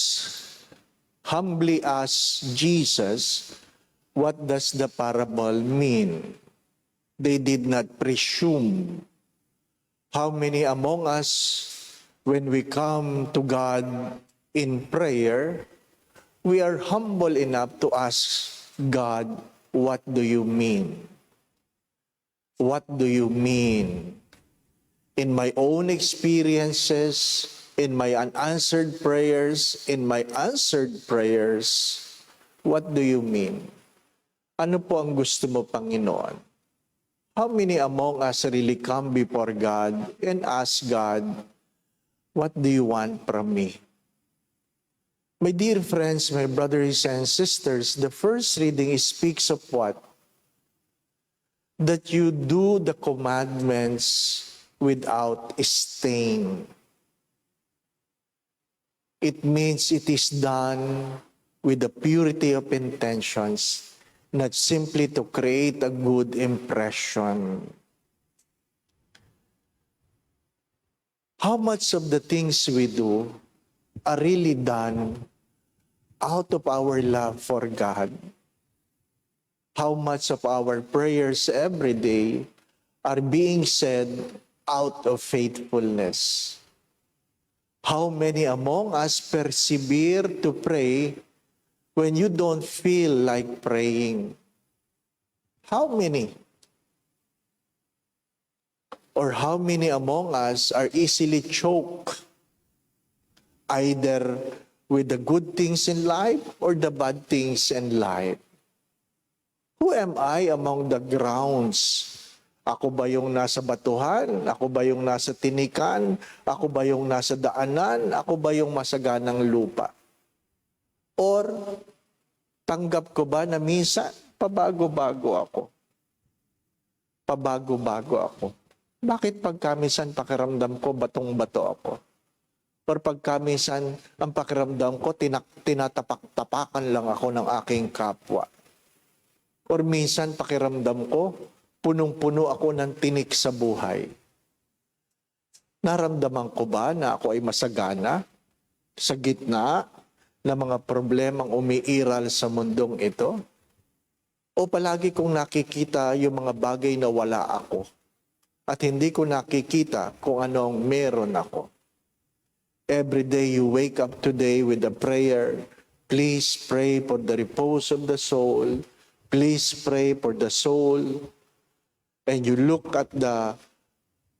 humbly asked Jesus, "What does the parable mean?" They did not presume. How many among us, when we come to God in prayer, we are humble enough to ask God, "What do you mean? What do you mean?" In my own experiences, in my unanswered prayers, in my answered prayers, what do you mean? Ano po ang gusto mo, Panginoon? How many among us really come before God and ask God, "What do you want from me?" My dear friends, my brothers and sisters, the first reading speaks of what? That you do the commandments without stain. It means it is done with the purity of intentions, not simply to create a good impression. How much of the things we do are really done out of our love for God? How much of our prayers every day are being said out of faithfulness? How many among us persevere to pray when you don't feel like praying? How many? Or how many among us are easily choked, either with the good things in life or the bad things in life? Who am I among the grounds? Ako ba yung nasa batuhan? Ako ba yung nasa tinikan? Ako ba yung nasa daanan? Ako ba yung masaganang lupa? Or tanggap ko ba na minsan pabago-bago ako? Pabago-bago ako. Bakit pagkamisan pakiramdam ko batong-bato ako? Or pagkamisan ang pakiramdam ko tinatapak-tapakan lang ako ng aking kapwa? Or minsan pakiramdam ko punong-puno ako ng tinik sa buhay. Naramdaman ko ba na ako ay masagana sa gitna ng mga problemang umiiral sa mundong ito? O palagi kong nakikita yung mga bagay na wala ako at hindi ko nakikita kung anong meron ako? Every day you wake up today with a prayer, please pray for the repose of the soul. Please pray for the soul. And you look at the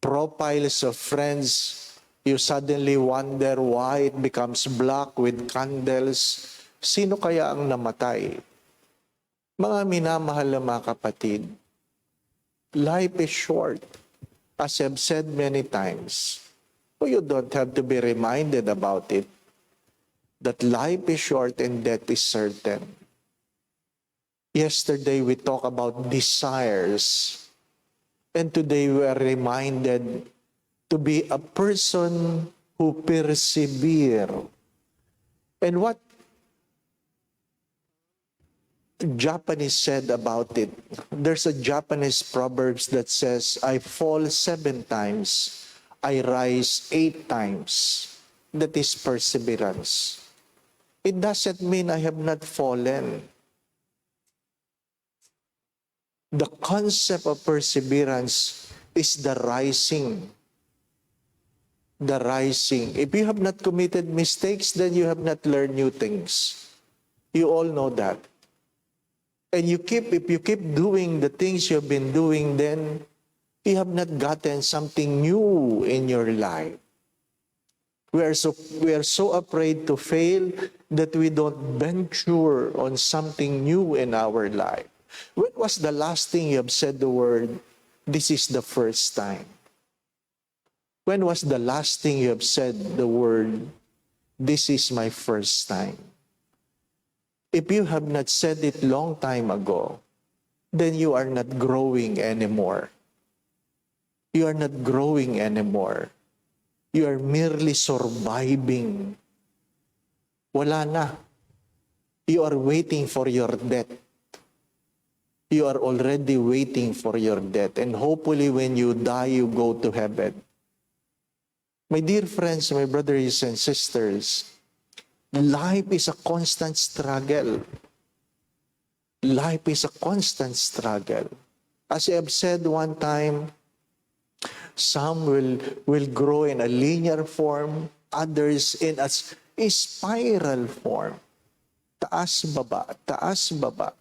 profiles of friends, you suddenly wonder why it becomes black with candles. Sino kaya ang namatay? Mga minamahal na mga kapatid, life is short. As I've said many times, you don't have to be reminded about it, that life is short and death is certain. Yesterday we talked about desires. And today we are reminded to be a person who persevere. And what Japanese said about it, there's a Japanese proverbs that says, I fall 7 times, I rise 8 times. That is perseverance. It doesn't mean I have not fallen. The concept of perseverance is the rising. The rising. If you have not committed mistakes, then you have not learned new things. You all know that. And if you keep doing the things you have been doing, then you have not gotten something new in your life. We are so afraid to fail that we don't venture on something new in our life. When was the last thing you have said the word, this is the first time? When was the last thing you have said the word, this is my first time? If you have not said it long time ago, then you are not growing anymore. You are not growing anymore. You are merely surviving. Wala na. You are waiting for your death. You are already waiting for your death. And hopefully when you die, you go to heaven. My dear friends, my brothers and sisters, life is a constant struggle. Life is a constant struggle. As I have said one time, some will grow in a linear form, others in a spiral form. Taas, baba, taas, baba.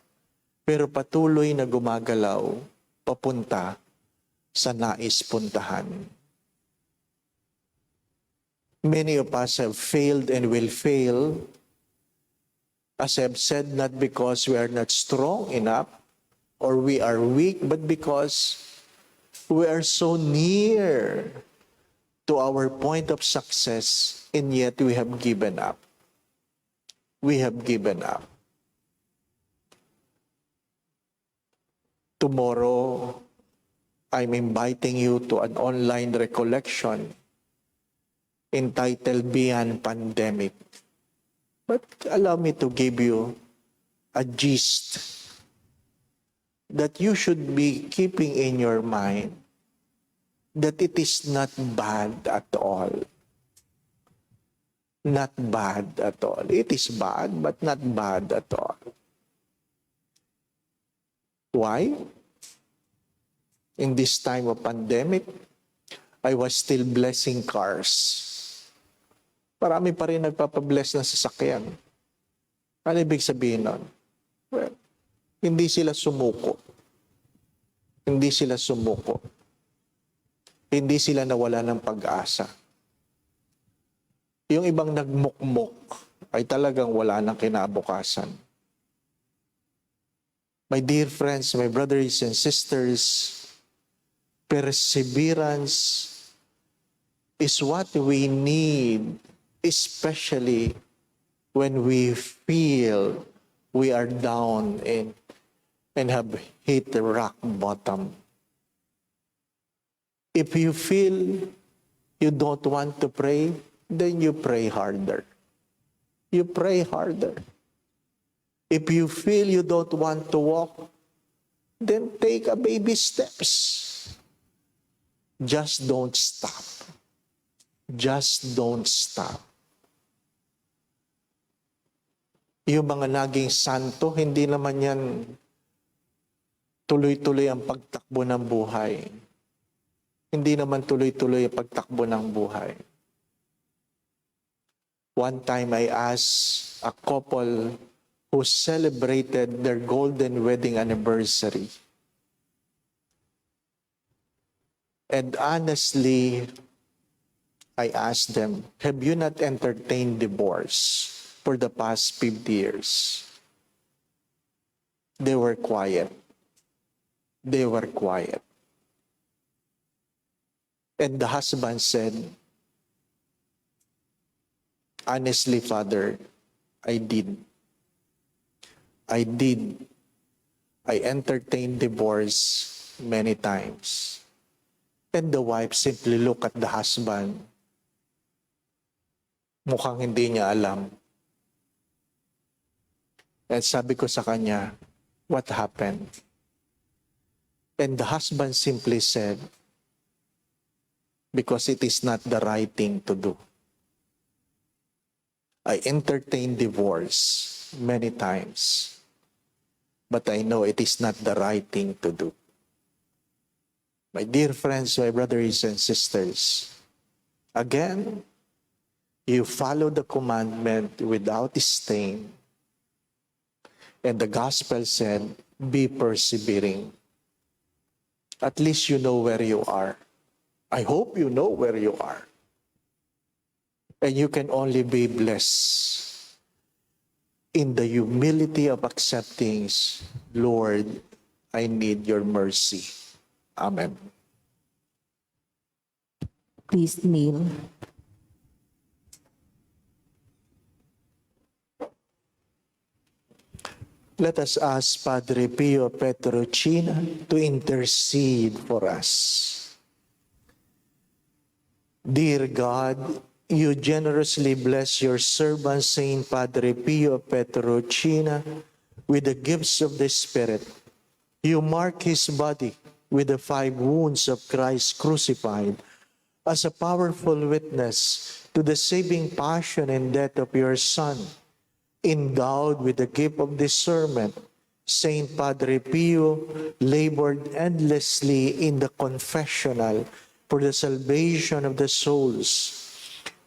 Pero patuloy na gumagalaw papunta sa nais puntahan. Many of us have failed and will fail, as I have said, not because we are not strong enough or we are weak, but because we are so near to our point of success, and yet we have given up. We have given up. Tomorrow, I'm inviting you to an online recollection entitled Beyond Pandemic. But allow me to give you a gist that you should be keeping in your mind, that it is not bad at all. Not bad at all. It is bad, but not bad at all. Why? In this time of pandemic, I was still blessing cars. Marami pa rin nagpapabless ng sasakyan. Ano ibig sabihin nun? Well, hindi sila sumuko. Hindi sila sumuko. Hindi sila nawala ng pag-asa. Yung ibang nagmukmok ay talagang wala ng kinabukasan. My dear friends, my brothers and sisters, perseverance is what we need, especially when we feel we are down and have hit the rock bottom. If you feel you don't want to pray, then you pray harder. You pray harder. If you feel you don't want to walk, then take a baby steps. Just don't stop. Just don't stop. Yung mga naging santo, hindi naman yan tuloy-tuloy ang pagtakbo ng buhay. Hindi naman tuloy-tuloy ang pagtakbo ng buhay. One time I asked a couple who celebrated their golden wedding anniversary. And honestly, I asked them, have you not entertained divorce for the past 50 years? They were quiet. They were quiet. And the husband said, honestly, Father, I did. I did. I entertained divorce many times. And the wife simply looked at the husband. Mukhang hindi niya alam. And sabi ko sa kanya, what happened? And the husband simply said, because it is not the right thing to do. I entertained divorce many times, but I know it is not the right thing to do. My dear friends, my brothers and sisters, again, you follow the commandment without stain. And the gospel said, be persevering. At least you know where you are. I hope you know where you are. And you can only be blessed in the humility of accepting, Lord, I need your mercy. Amen. Please kneel. Let us ask Padre Pio Petrocina to intercede for us. Dear God, you generously bless your servant Saint Padre Pio Petrocina with the gifts of the Spirit. You mark his body with the 5 wounds of Christ crucified as a powerful witness to the saving passion and death of your Son. Endowed with the gift of discernment, Saint Padre Pio labored endlessly in the confessional for the salvation of the souls.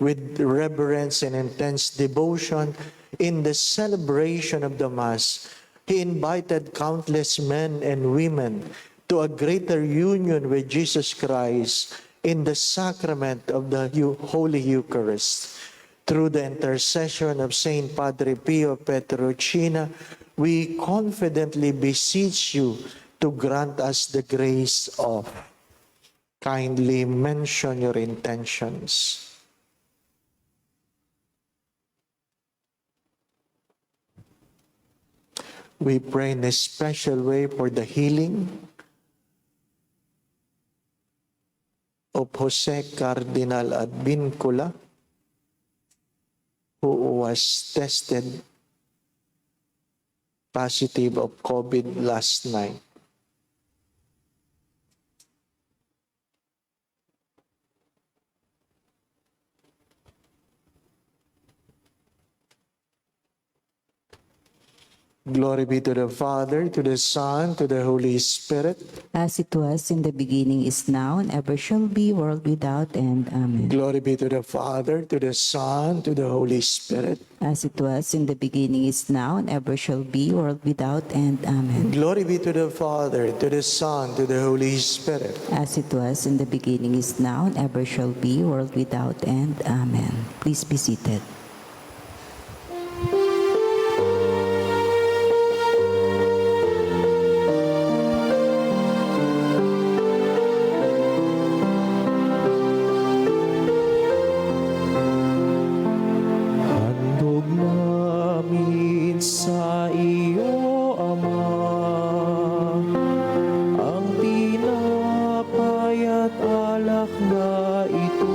With reverence and intense devotion in the celebration of the Mass, he invited countless men and women to a greater union with Jesus Christ in the sacrament of the Holy Eucharist. Through the intercession of Saint Padre Pio Petrocina, we confidently beseech you to grant us the grace of. Kindly mention your intentions. We pray in a special way for the healing of Jose Cardinal Advincula, who was tested positive of COVID last night. Glory be to the Father, to the Son, to the Holy Spirit. As it was in the beginning, is now, and ever shall be, world without end. Amen. Glory be to the Father, to the Son, to the Holy Spirit. As it was in the beginning, is now, and ever shall be, world without end. Amen. Glory be to the Father, to the Son, to the Holy Spirit. As it was in the beginning, is now, and ever shall be, world without end. Amen. Please be seated. Handog namin sa iyo, Ama, ang tinapay at alak na ito.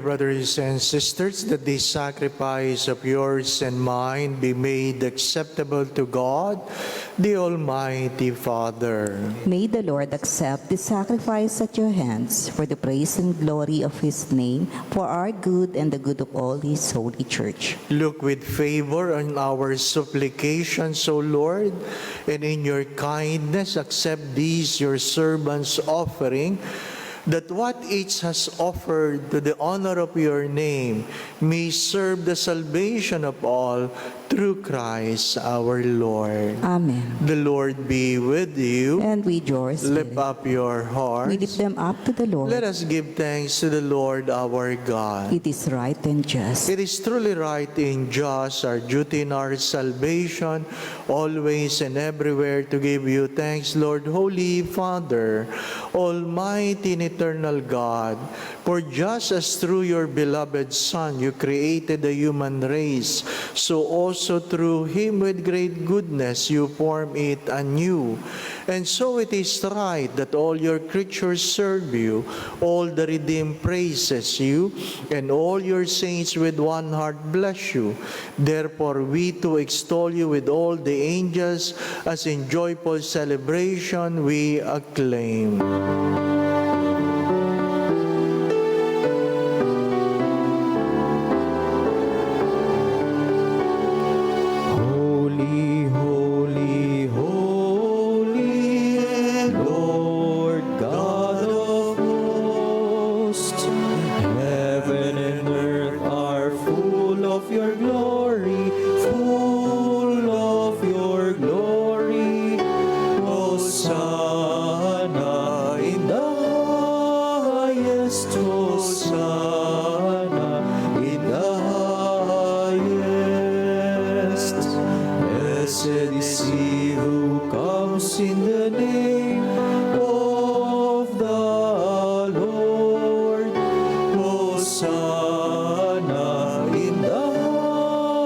brothers and sisters, that this sacrifice of yours and mine be made acceptable to God, the Almighty Father. May the Lord accept the sacrifice at your hands for the praise and glory of his name, for our good and the good of all his holy church. Look with favor on our supplications, O Lord, and in your kindness accept these your servants' offering, that what each has offered to the honor of your name may serve the salvation of all through Christ our Lord. Amen. The Lord be with you. And with your Lift spirit, up your we lift hearts. them up to the Lord. Let us give thanks to the Lord our God. It is right and just. It is truly right and just, our duty and our salvation, always and everywhere to give you thanks, Lord, Holy Father, Almighty and eternal God. For just as through your beloved Son you created the human race, so also through him with great goodness you form it anew. And so it is right that all your creatures serve you, all the redeemed praises you, and all your saints with one heart bless you. Therefore we too extol you with all the angels, as in joyful celebration we acclaim. Holy, holy, holy, Lord God of hosts. Heaven and earth are full of your glory, full of your glory. Hosanna in the highest, Hosanna in the highest. Blessed is he who comes in the name of the Lord. Hosanna in the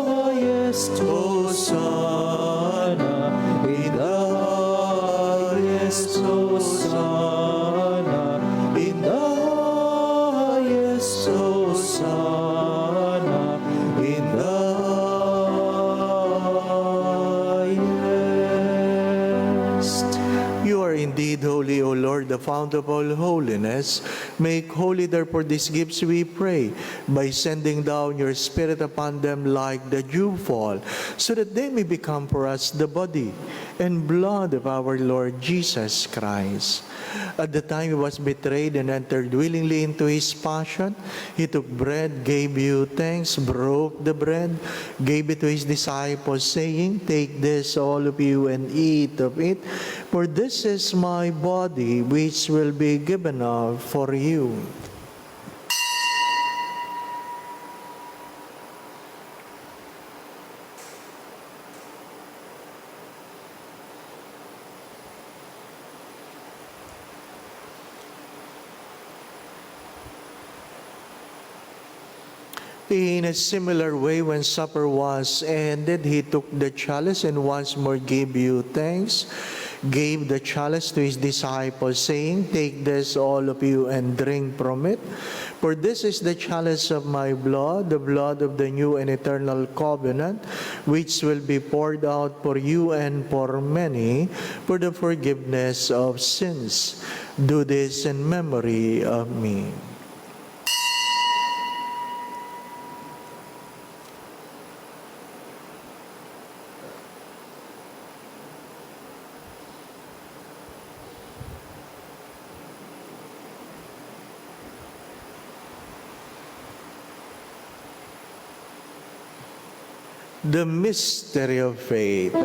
highest, Hosanna in the highest, Hosanna in the highest, Hosanna in the highest. You are indeed holy, O Lord, the fount of all holiness. Make holy, therefore, these gifts, we pray, by sending down your Spirit upon them like the dewfall, so that they may become for us the body and blood of our Lord Jesus Christ. At the time he was betrayed and entered willingly into his passion, he took bread, gave you thanks, broke the bread, gave it to his disciples, saying, "Take this, all of you, and eat of it, for this is my body, which will be given up for you." In a similar way, when supper was ended, he took the chalice and once more gave you thanks, gave the chalice to his disciples, saying, "Take this, all of you, and drink from it. For this is the chalice of my blood, the blood of the new and eternal covenant, which will be poured out for you and for many for the forgiveness of sins. Do this in memory of me." The mystery of faith.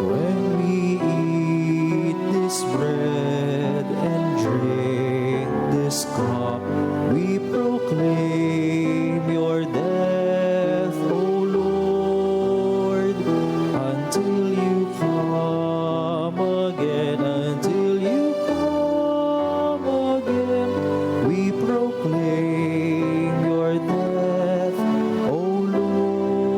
When we eat this bread and drink this cup, we proclaim your death, O Lord, until you come again, until you come again. We proclaim your death, O Lord.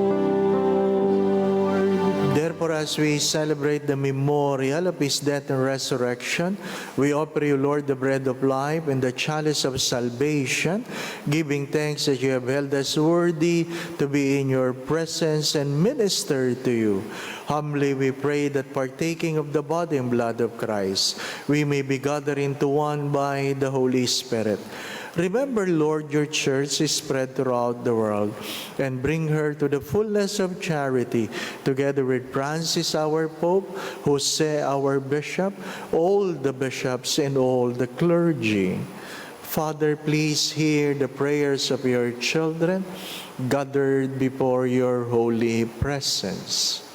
Therefore, as we celebrate the memorial of his death and resurrection, we offer you, Lord, the bread of life and the chalice of salvation, giving thanks that you have held us worthy to be in your presence and minister to you. Humbly we pray that partaking of the body and blood of Christ, we may be gathered into one by the Holy Spirit. Remember, Lord, your church is spread throughout the world, and bring her to the fullness of charity, together with Francis, our Pope, Jose, our Bishop, all the bishops, and all the clergy. Father, please hear the prayers of your children gathered before your holy presence.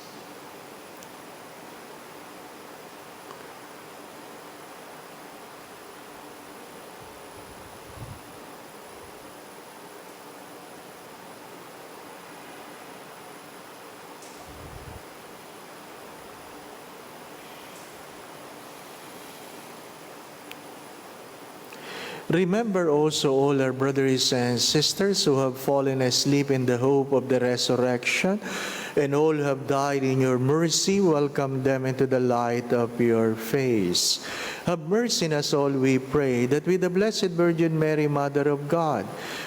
Remember also all our brothers and sisters who have fallen asleep in the hope of the resurrection, and all who have died in your mercy. Welcome them into the light of your face. Have mercy on us all, we pray, that with the Blessed Virgin Mary, Mother of God,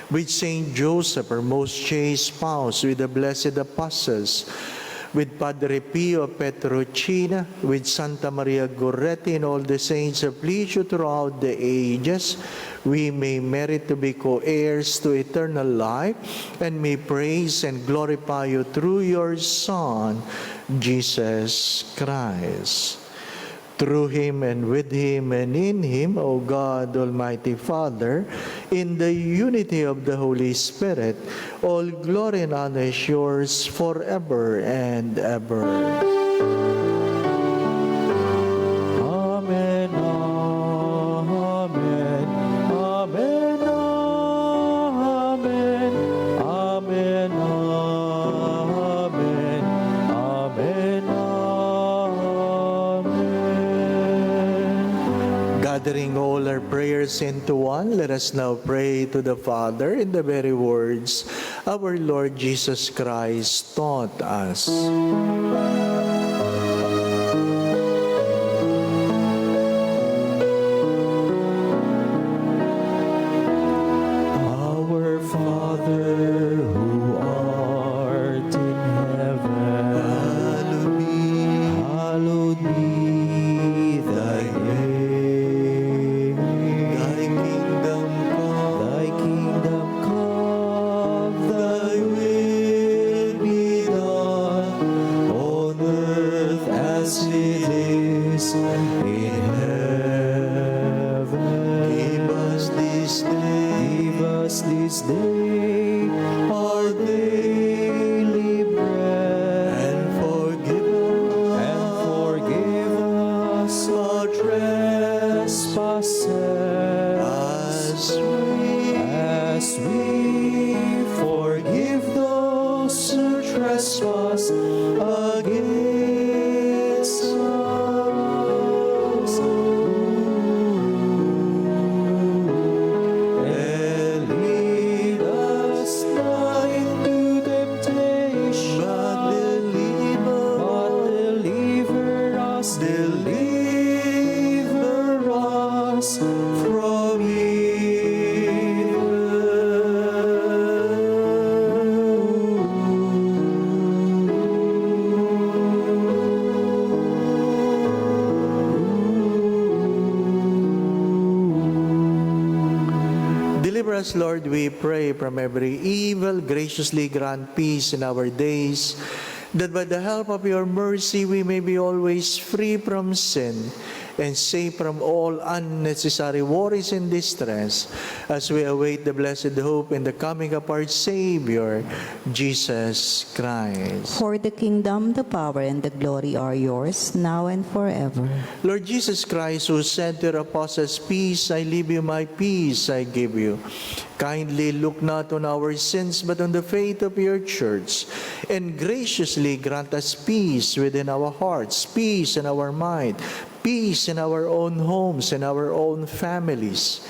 with Saint Joseph, her most chaste spouse, with the blessed apostles, with Padre Pio Petrocina, with Santa Maria Goretti, and all the saints of please you throughout the ages, we may merit to be co-heirs to eternal life, and may praise and glorify you through your Son, Jesus Christ. Through him and with him and in him, O God, Almighty Father, in the unity of the Holy Spirit, all glory and honor is yours forever and ever. Amen, amen, amen, amen, amen, amen, amen, amen. Gathering all our prayers into one, let us now pray to the Father in the very words our Lord Jesus Christ taught us. Our Father, who art in heaven, hallowed be thy name. Thy kingdom come, Thy kingdom come, thy will be done, on earth as it is in heaven. give us this day Give us this day our daily bread, and forgive forgive us our trespasses, as we forgive those who trespass against us. And lead us not into temptation, but deliver us from Deliver us, Lord, we pray, from every evil. Graciously grant peace in our days, that by the help of your mercy we may be always free from sin and safe from all unnecessary worries and distress, as we await the blessed hope and the coming of our Savior, Jesus Christ. For the kingdom, the power, and the glory are yours, now and forever. Lord Jesus Christ, who said to your apostles, "Peace I leave you, my peace I give you," kindly look not on our sins, but on the faith of your church, and graciously grant us peace within our hearts, peace in our mind, peace in our own homes and our own families,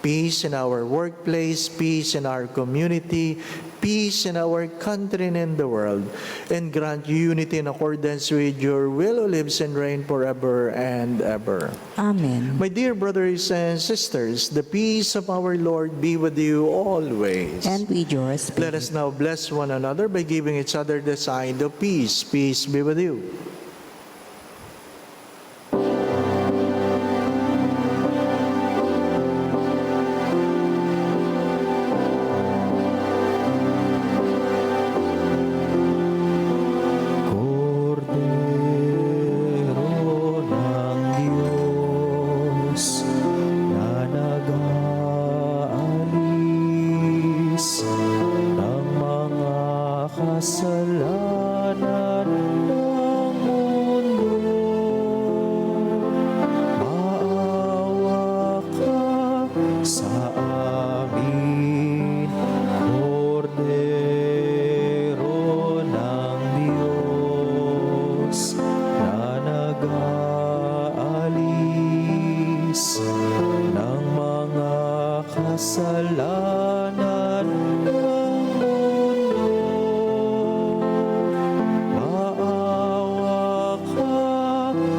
peace in our workplace, peace in our community, peace in our country and in the world, and grant unity in accordance with your will who lives and reigns forever and ever. Amen. My dear brothers and sisters, the peace of our Lord be with you always. And with your Let spirit. us now bless one another by giving each other the sign of peace. Peace be with you. Cordero ng Diyos na nag-aalis ng mga kasalanan ng mundo. Maawa ka sa amin, Cordero ng Diyos na nag-aalis ng mga kasalanan ng mundo. Maawa ka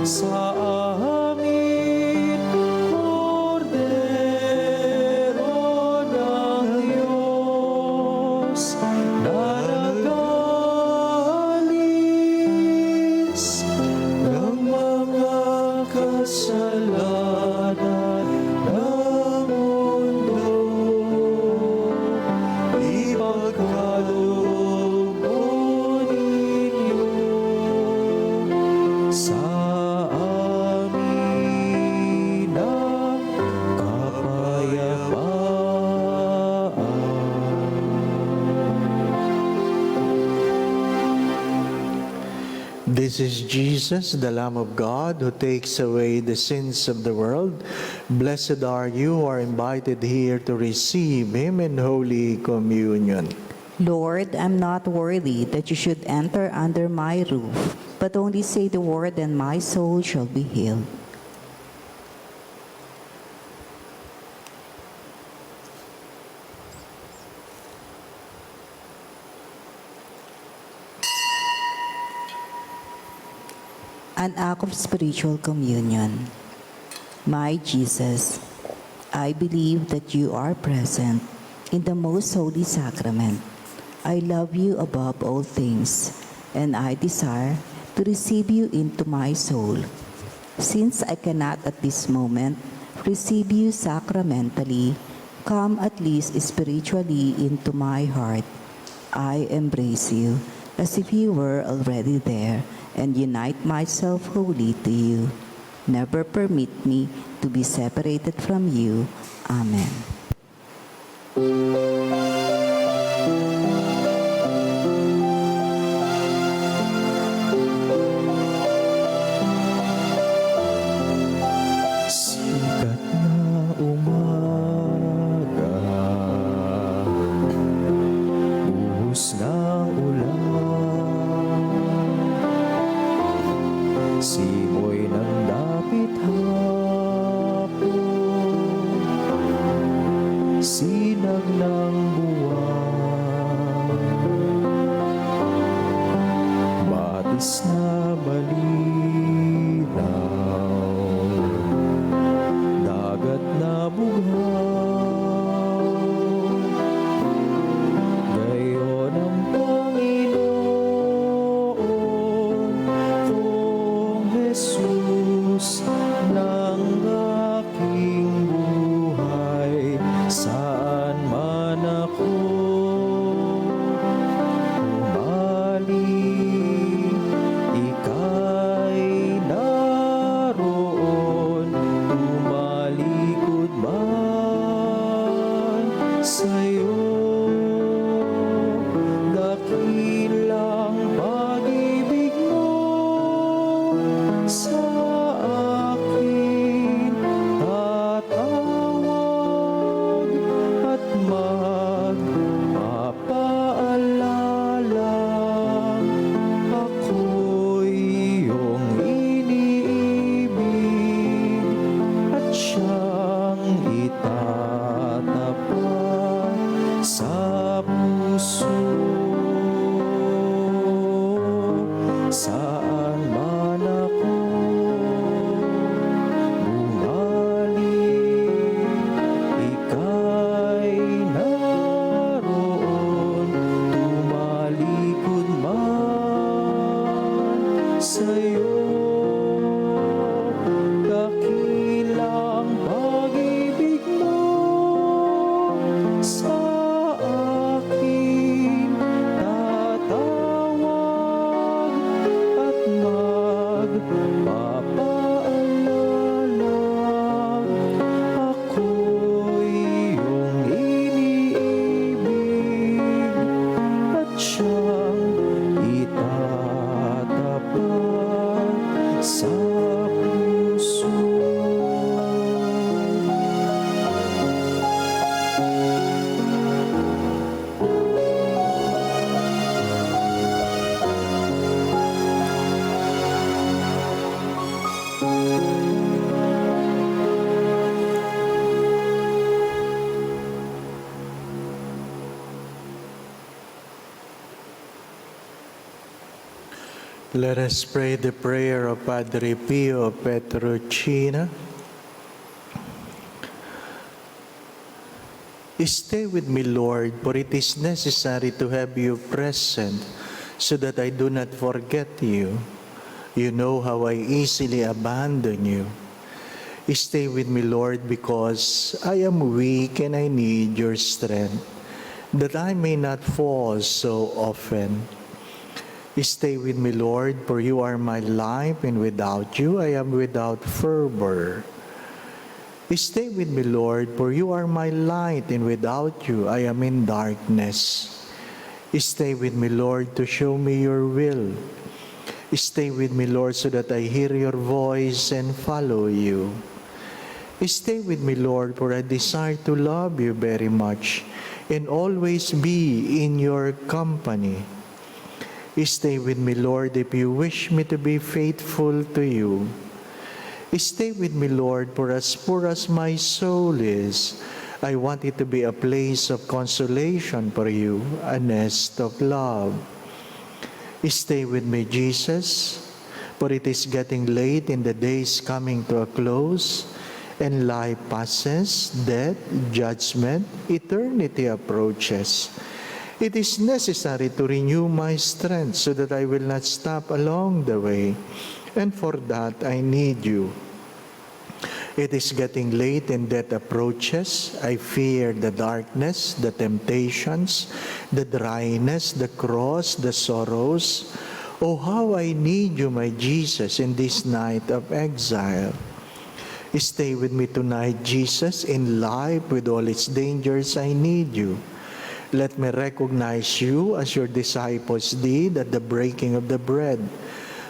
sa amin, Cordero ng Diyos na nag-aalis ng mga kasalanan ng mundo. Ipagkaloob mo ninyo sa amin ang kapayapaan. This is Jesus, the Lamb of God, who takes away the sins of the world. Blessed are you who are invited here to receive Him in Holy Communion. Lord, I'm not worthy that you should enter under my roof, but only say the word and my soul shall be healed. An act of spiritual communion. My Jesus, I believe that you are present in the most holy sacrament. I love you above all things, and I desire to receive you into my soul. Since I cannot at this moment receive you sacramentally, come at least spiritually into my heart. I embrace you as if you were already there and unite myself wholly to you. Never permit me to be separated from you. Amen. Sikat na umaga, buhos ng ulan, simoy ng dapit hapon, sinag ng buwan, batis na malinaw, dagat na bughaw. Gayon ang Panginoon kong Jesus ng aking buhay, saan man ako umaling, Let us pray the prayer of Padre Pio Petrocina. Stay with me, Lord, for it is necessary to have you present so that I do not forget you. You know how I easily abandon you. Stay with me, Lord, because I am weak and I need your strength, that I may not fall so often. Stay with me, Lord, for you are my life, and without you I am without fervor. Stay with me, Lord, for you are my light, and without you I am in darkness. Stay with me, Lord, to show me your will. Stay with me, Lord, so that I hear your voice and follow you. Stay with me, Lord, for I desire to love you very much and always be in your company. Stay with me, Lord, if you wish me to be faithful to you. Stay with me, Lord, for as poor as my soul is, I want it to be a place of consolation for you, a nest of love. Stay with me, Jesus, for it is getting late and the day is coming to a close, and life passes, death, judgment, eternity approaches. It is necessary to renew my strength so that I will not stop along the way, and for that I need you. It is getting late and death approaches. I fear the darkness, the temptations, the dryness, the cross, the sorrows. Oh, how I need you, my Jesus, in this night of exile. Stay with me tonight, Jesus, in life with all its dangers. I need you. Let me recognize you as your disciples did at the breaking of the bread,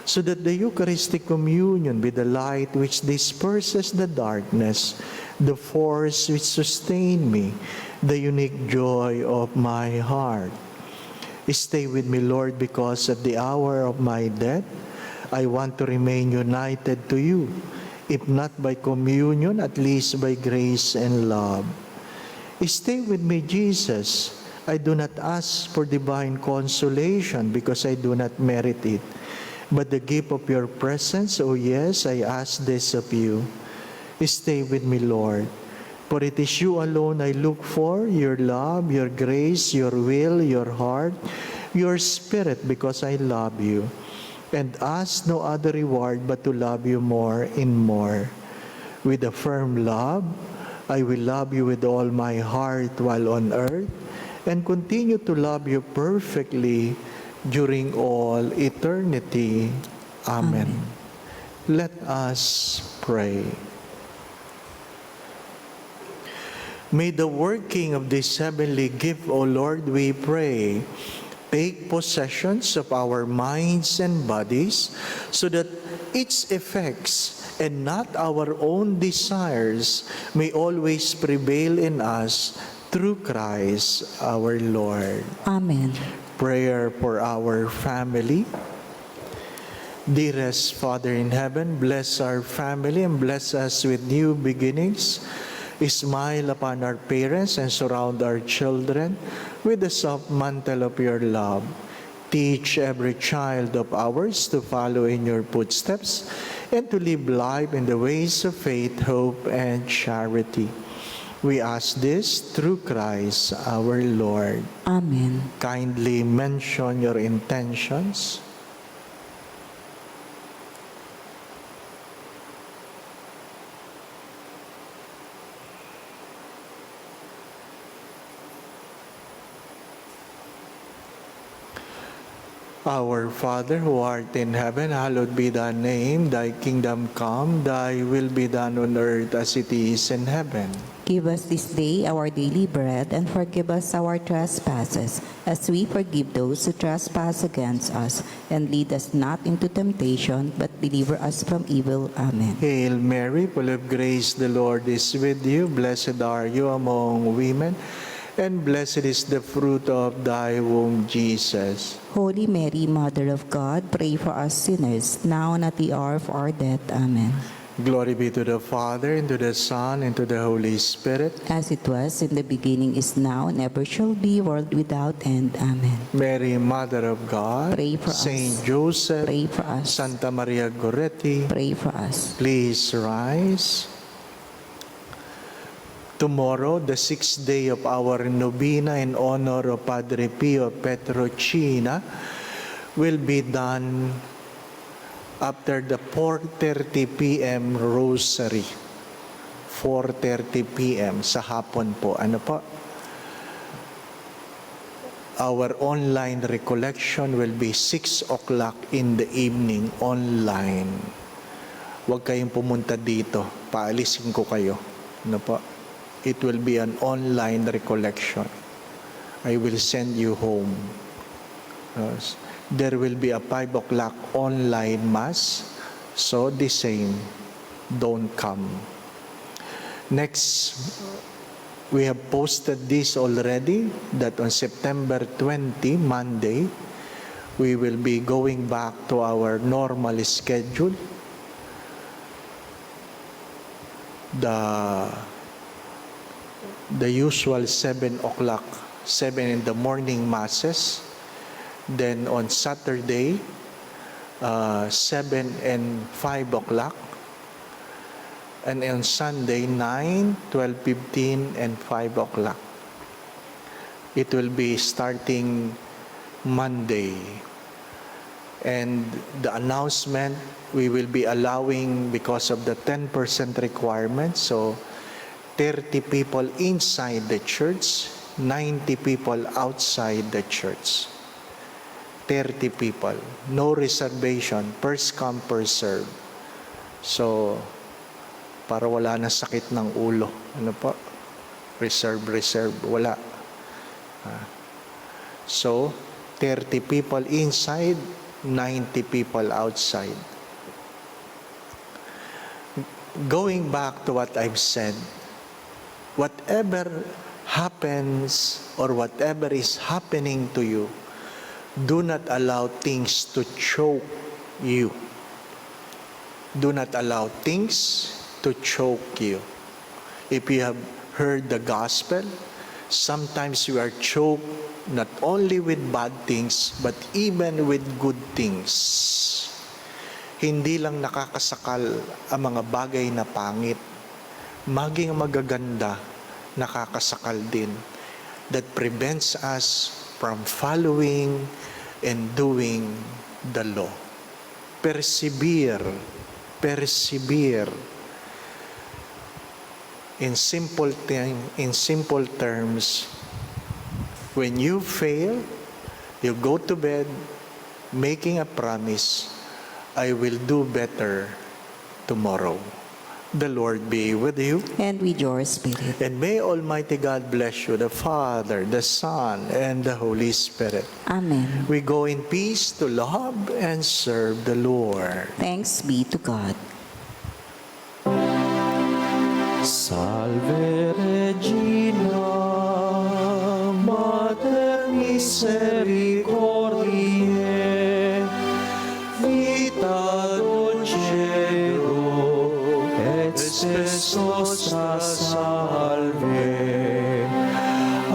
so that the Eucharistic communion be the light which disperses the darkness, the force which sustains me, the unique joy of my heart. Stay with me, Lord, because at the hour of my death, I want to remain united to you, if not by communion, at least by grace and love. Stay with me, Jesus. I do not ask for divine consolation because I do not merit it, but the gift of your presence, oh yes, I ask this of you. Stay with me, Lord, for it is you alone I look for, your love, your grace, your will, your heart, your spirit, because I love you, and ask no other reward but to love you more and more. With a firm love, I will love you with all my heart while on earth, and continue to love you perfectly during all eternity. Amen. Let us pray. May the working of this heavenly gift, O Lord, we pray, take possessions of our minds and bodies, so that its effects and not our own desires may always prevail in us through Christ our Lord. Amen. Prayer for our family. Dearest Father in heaven, bless our family and bless us with new beginnings. Smile upon our parents and surround our children with the soft mantle of your love. Teach every child of ours to follow in your footsteps and to live life in the ways of faith, hope, and charity. We ask this through Christ our Lord. Amen. Kindly mention your intentions. Our Father, who art in heaven, hallowed be thy name. Thy kingdom come, thy will be done on earth as it is in heaven. Give us this day our daily bread, and forgive us our trespasses, as we forgive those who trespass against us. And lead us not into temptation, but deliver us from evil. Amen. Hail Mary, full of grace, the Lord is with you. Blessed are you among women, and blessed is the fruit of thy womb, Jesus. Holy Mary, Mother of God, pray for us sinners, now and at the hour of our death. Amen. Glory be to the Father, and to the Son, and to the Holy Spirit. As it was in the beginning, is now, and ever shall be, world without end. Amen. Mary, Mother of God, Pray for us. Saint Joseph, Pray for us. Santa Maria Goretti, Pray for us. please rise. Tomorrow, the 6th day of our novena in honor of Padre Pio Petrocina, will be done after the 4:30 p.m. rosary. 4:30 p.m. sa hapon po. Ano po? Our online recollection will be 6 o'clock in the evening online. Huwag kayong pumunta dito. Paalisin ko kayo. Ano po? It will be an online recollection. I will send you home. Yes. There will be a 5 o'clock online mass. So the same, don't come. Next, we have posted this already, that on September 20, Monday, we will be going back to our normal schedule. The usual 7 o'clock, 7 in the morning masses. Then on Saturday, 7 and 5 o'clock. And on Sunday, 9, 12:15, and 5 o'clock. It will be starting Monday. And the announcement, we will be allowing, because of the 10% requirement, so 30 people inside the church, 90 people outside the church. 30 people. No reservation. First come, first serve. So, para wala na sakit ng ulo. Ano po? Reserve. Wala. So, 30 people inside, 90 people outside. Going back to what I've said, whatever happens or whatever is happening to you, do not allow things to choke you. Do not allow things to choke you. If you have heard the gospel, sometimes you are choked not only with bad things, but even with good things. Hindi lang nakakasakal ang mga bagay na pangit, maging magaganda, nakakasakal din. That prevents us from following and doing the law. Persevere. In simple terms, when you fail, you go to bed making a promise, I will do better tomorrow. The Lord be with you. And with your spirit. And may Almighty God bless you, the Father, the Son, and the Holy Spirit. Amen. We go in peace to love and serve the Lord. Thanks be to God. Salve Regina, Mater Misericordiae, vita dulcedo, et spes nostra salve.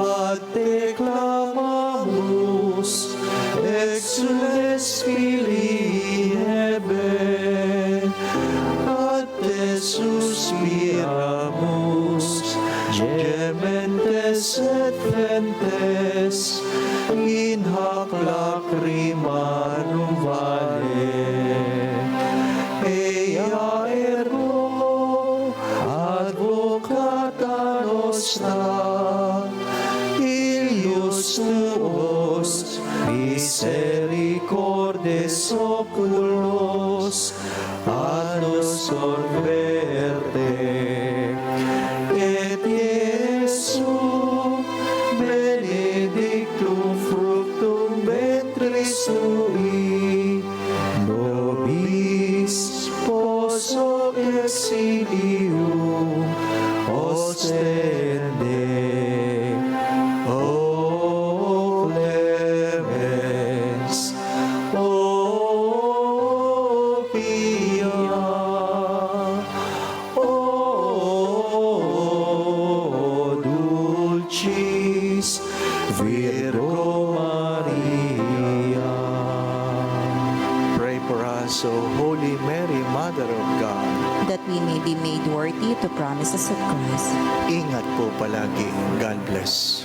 A te clamamus, exules Filii Hebe, a te suspiramus, gementes et flentes, in hac lacrimarum vale. Ea ergo, advocata nostra, ilius tuos, misericordes oculos, a nos converte. Et Iesu, benedictum fructum ventris tui, nobis poso exilium ostende. O clemens promises of Christ. Ingat po palagi. God bless.